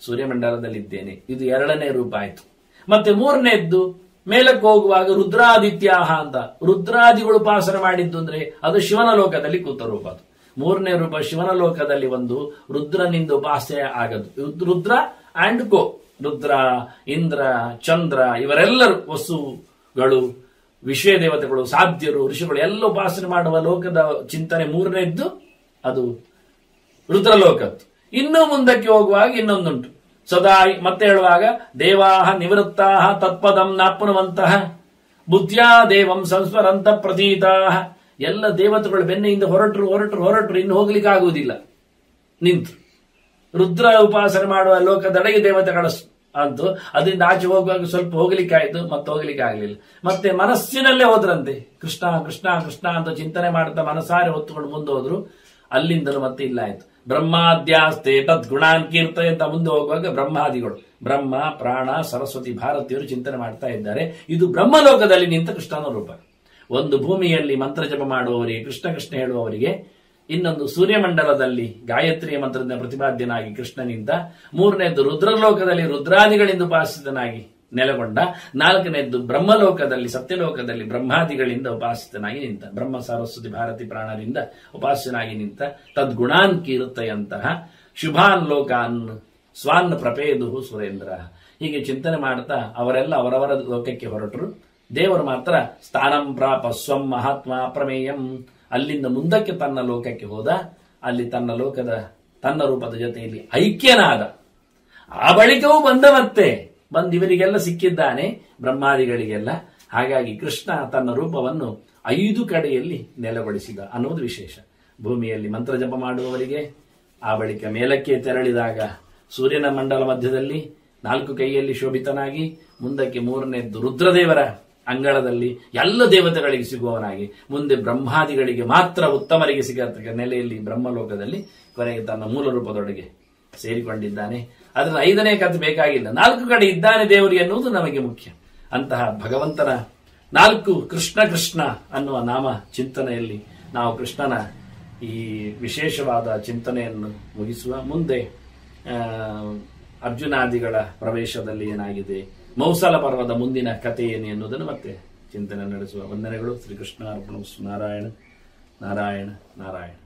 ಸೂರ್ಯಮಂಡಲದಲ್ಲಿದ್ದೇನೆ. ಇದು 2ನೇ ರೂಪ ಆಯ್ತು. ಮತ್ತೆ 3ನೇದ್ದು ಮೇಲಕ್ಕೆ ಹೋಗುವಾಗ ರುದ್ರಾದಿತ್ಯಾಹ ಅಂತ ರುದ್ರಾದಿಗಳು ಉಪಾಸನೆ ಮಾಡಿದ್ದು ಅಂದ್ರೆ ಅದು ಶಿವನ ಲೋಕದಲ್ಲಿ ಕೂತ ರೂಪ. ಅದು 3ನೇ ರೂಪ ಶಿವನ ಲೋಕದಲ್ಲಿ ಒಂದು ರುದ್ರನಿಂದ ಉಪಾಸನೆ ಆಗದು. ರುದ್ರ ಅಂಡ್ ಕೋ, ರುದ್ರ, ಇಂದ್ರ, ಚಂದ್ರ ಇವರೆಲ್ಲರೂ ವಸುಗಳು, ವಿಶ್ವ ದೇವತೆಗಳು, ಸಾಧ್ಯರು, ಋಷಿಗಳು ಎಲ್ಲ ಉಪಾಸನೆ ಮಾಡುವ ಲೋಕದ ಚಿಂತನೆ 3ನೇದ್ದು ಅದು ರುದ್ರಲೋಕದ್ದು. ಇನ್ನೂ ಮುಂದಕ್ಕೆ ಹೋಗುವಾಗ ಇನ್ನೊಂದುಂಟು. ಸದಾ ಮತ್ತೆ ಹೇಳುವಾಗ ದೇವಾಹ ನಿವೃತ್ತಾಹ ತತ್ಪದಂ ನಾಪ್ನುವಂತಹ ಬುದ್ಧ್ಯಾ ದೇವಂ ಸಂಸ್ಮರಂತ ಪ್ರತೀತಾಹ. ಎಲ್ಲ ದೇವತೆಗಳು ಬೆನ್ನೆಯಿಂದ ಹೊರಟರು ಇನ್ನು ಹೋಗ್ಲಿಕ್ಕೆ ಆಗುವುದಿಲ್ಲ, ನಿಂತು. ರುದ್ರ ಉಪಾಸನೆ ಮಾಡುವ ಲೋಕದೊಳಗೆ ದೇವತೆಗಳ ಅಂತೂ ಅದರಿಂದ ಆಚೆ ಹೋಗುವಾಗ ಸ್ವಲ್ಪ ಹೋಗ್ಲಿಕ್ಕೆ ಆಯ್ತು, ಮತ್ತೆ ಹೋಗ್ಲಿಕ್ಕೆ ಆಗ್ಲಿಲ್ಲ. ಮತ್ತೆ ಮನಸ್ಸಿನಲ್ಲೇ ಹೋದ್ರಂತೆ, ಕೃಷ್ಣ ಕೃಷ್ಣ ಕೃಷ್ಣ ಅಂತ ಚಿಂತನೆ ಮಾಡ್ತಾ ಮನಸಾರೆ ಹೊತ್ತುಕೊಂಡು ಮುಂದೆ ಹೋದ್ರು. ಅಲ್ಲಿಂದಲೂ ಮತ್ತೆ ಇಲ್ಲ ಆಯ್ತು. ಬ್ರಹ್ಮಾದ್ಯಾಸ್ತೆ ತದ್ ಗುಣಾನ್ ಕೀರ್ತಯ ಅಂತ ಮುಂದೆ ಹೋಗುವಾಗ ಬ್ರಹ್ಮಾದಿಗಳು, ಬ್ರಹ್ಮ, ಪ್ರಾಣ, ಸರಸ್ವತಿ, ಭಾರತೀಯರು ಚಿಂತನೆ ಮಾಡ್ತಾ ಇದ್ದಾರೆ. ಇದು ಬ್ರಹ್ಮಲೋಕದಲ್ಲಿ ನಿಂತ ಕೃಷ್ಣನ ರೂಪ. ಒಂದು ಭೂಮಿಯಲ್ಲಿ ಮಂತ್ರ ಜಪ ಮಾಡುವವರಿಗೆ, ಕೃಷ್ಣ ಕೃಷ್ಣ ಹೇಳುವವರಿಗೆ, ಇನ್ನೊಂದು ಸೂರ್ಯಮಂಡಲದಲ್ಲಿ ಗಾಯತ್ರಿಯ ಮಂತ್ರದಿಂದ ಪ್ರತಿಪಾದ್ಯನಾಗಿ ಕೃಷ್ಣನಿಂದ, 3ನೇದ್ದು ರುದ್ರಲೋಕದಲ್ಲಿ ರುದ್ರಾದಿಗಳಿಂದ ಉಪಾಸಿತನಾಗಿ ನೆಲೆಗೊಂಡ, 4ನೇದ್ದು ಬ್ರಹ್ಮಲೋಕದಲ್ಲಿ ಸತ್ಯಲೋಕದಲ್ಲಿ ಬ್ರಹ್ಮಾದಿಗಳಿಂದ ಉಪಾಸಿತನಾಗಿ ನಿಂತ, ಬ್ರಹ್ಮ, ಸರಸ್ವತಿ, ಭಾರತಿ, ಪ್ರಾಣರಿಂದ ಉಪಾಸನಾಗಿ ನಿಂತ ತದ್ಗುಣಾನ್ ಕೀರ್ತಯಂತಹ ಶುಭಾನ್ ಲೋಕಾನ್ ಸ್ವಾನ್ ಪ್ರಪೇದು ಸುರೇಂದ್ರ. ಹೀಗೆ ಚಿಂತನೆ ಮಾಡ್ತಾ ಅವರೆಲ್ಲ ಅವರವರ ಲೋಕಕ್ಕೆ ಹೊರಟರು. ದೇವರು ಮಾತ್ರ ಸ್ಥಾನಂ ಪ್ರಾಪ ಸ್ವಂ ಮಹಾತ್ಮ ಪ್ರಮೇಯಂ, ಅಲ್ಲಿಂದ ಮುಂದಕ್ಕೆ ತನ್ನ ಲೋಕಕ್ಕೆ ಹೋದ. ಅಲ್ಲಿ ತನ್ನ ಲೋಕದ ತನ್ನ ರೂಪದ ಜೊತೆಯಲ್ಲಿ ಐಕ್ಯನಾದ. ಆ ಬಳಿಕವೂ ಮತ್ತೆ ಇವರಿಗೆಲ್ಲ ಸಿಕ್ಕಿದ್ದಾನೆ, ಬ್ರಹ್ಮಾದಿಗಳಿಗೆಲ್ಲ. ಹಾಗಾಗಿ ಕೃಷ್ಣ ತನ್ನ ರೂಪವನ್ನು 5 ಕಡೆಯಲ್ಲಿ ನೆಲೆಗೊಳಿಸಿದ ಅನ್ನೋದು ವಿಶೇಷ. ಭೂಮಿಯಲ್ಲಿ ಮಂತ್ರ ಜಪ ಮಾಡುವವರಿಗೆ, ಆ ಬಳಿಕ ಮೇಲಕ್ಕೆ ತೆರಳಿದಾಗ ಸೂರ್ಯನ ಮಂಡಲ ಮಧ್ಯದಲ್ಲಿ 4 ಕೈಯಲ್ಲಿ ಶೋಭಿತನಾಗಿ, ಮುಂದಕ್ಕೆ 3ನೇದ್ದು ರುದ್ರದೇವರ ಅಂಗಳದಲ್ಲಿ ಎಲ್ಲ ದೇವತೆಗಳಿಗೆ ಸಿಗುವವನಾಗಿ, ಮುಂದೆ ಬ್ರಹ್ಮಾದಿಗಳಿಗೆ ಮಾತ್ರ ಉತ್ತಮರಿಗೆ ಸಿಗತಕ್ಕ ನೆಲೆಯಲ್ಲಿ ಬ್ರಹ್ಮಲೋಕದಲ್ಲಿ ಕೊನೆಗೆ ತನ್ನ ಮೂಲ ರೂಪದೊಳಗೆ ಸೇರಿಕೊಂಡಿದ್ದಾನೆ. ಅದರ 5ನೇ ಕಥೆ ಬೇಕಾಗಿಲ್ಲ, 4 ಕಡೆ ಇದ್ದಾನೆ ದೇವರು ಎನ್ನುವುದು ನಮಗೆ ಮುಖ್ಯ. ಅಂತಹ ಭಗವಂತನ 4 ಕೃಷ್ಣ ಕೃಷ್ಣ ಅನ್ನುವ ನಾಮ ಚಿಂತನೆಯಲ್ಲಿ ನಾವು ಕೃಷ್ಣನ ಈ ವಿಶೇಷವಾದ ಚಿಂತನೆಯನ್ನು ಮುಗಿಸುವ. ಮುಂದೆ ಅರ್ಜುನಾದಿಗಳ ಪ್ರವೇಶದಲ್ಲಿ ಏನಾಗಿದೆ, ಮೌಸಲ ಪರ್ವದ ಮುಂದಿನ ಕಥೆ ಏನು ಎನ್ನುವುದನ್ನು ಮತ್ತೆ ಚಿಂತನೆ ನಡೆಸುವ. ವಂದನೆಗಳು. ಶ್ರೀಕೃಷ್ಣ ಅರ್ಪಣಮಸ್ತು. ನಾರಾಯಣ ನಾರಾಯಣ ನಾರಾಯಣ.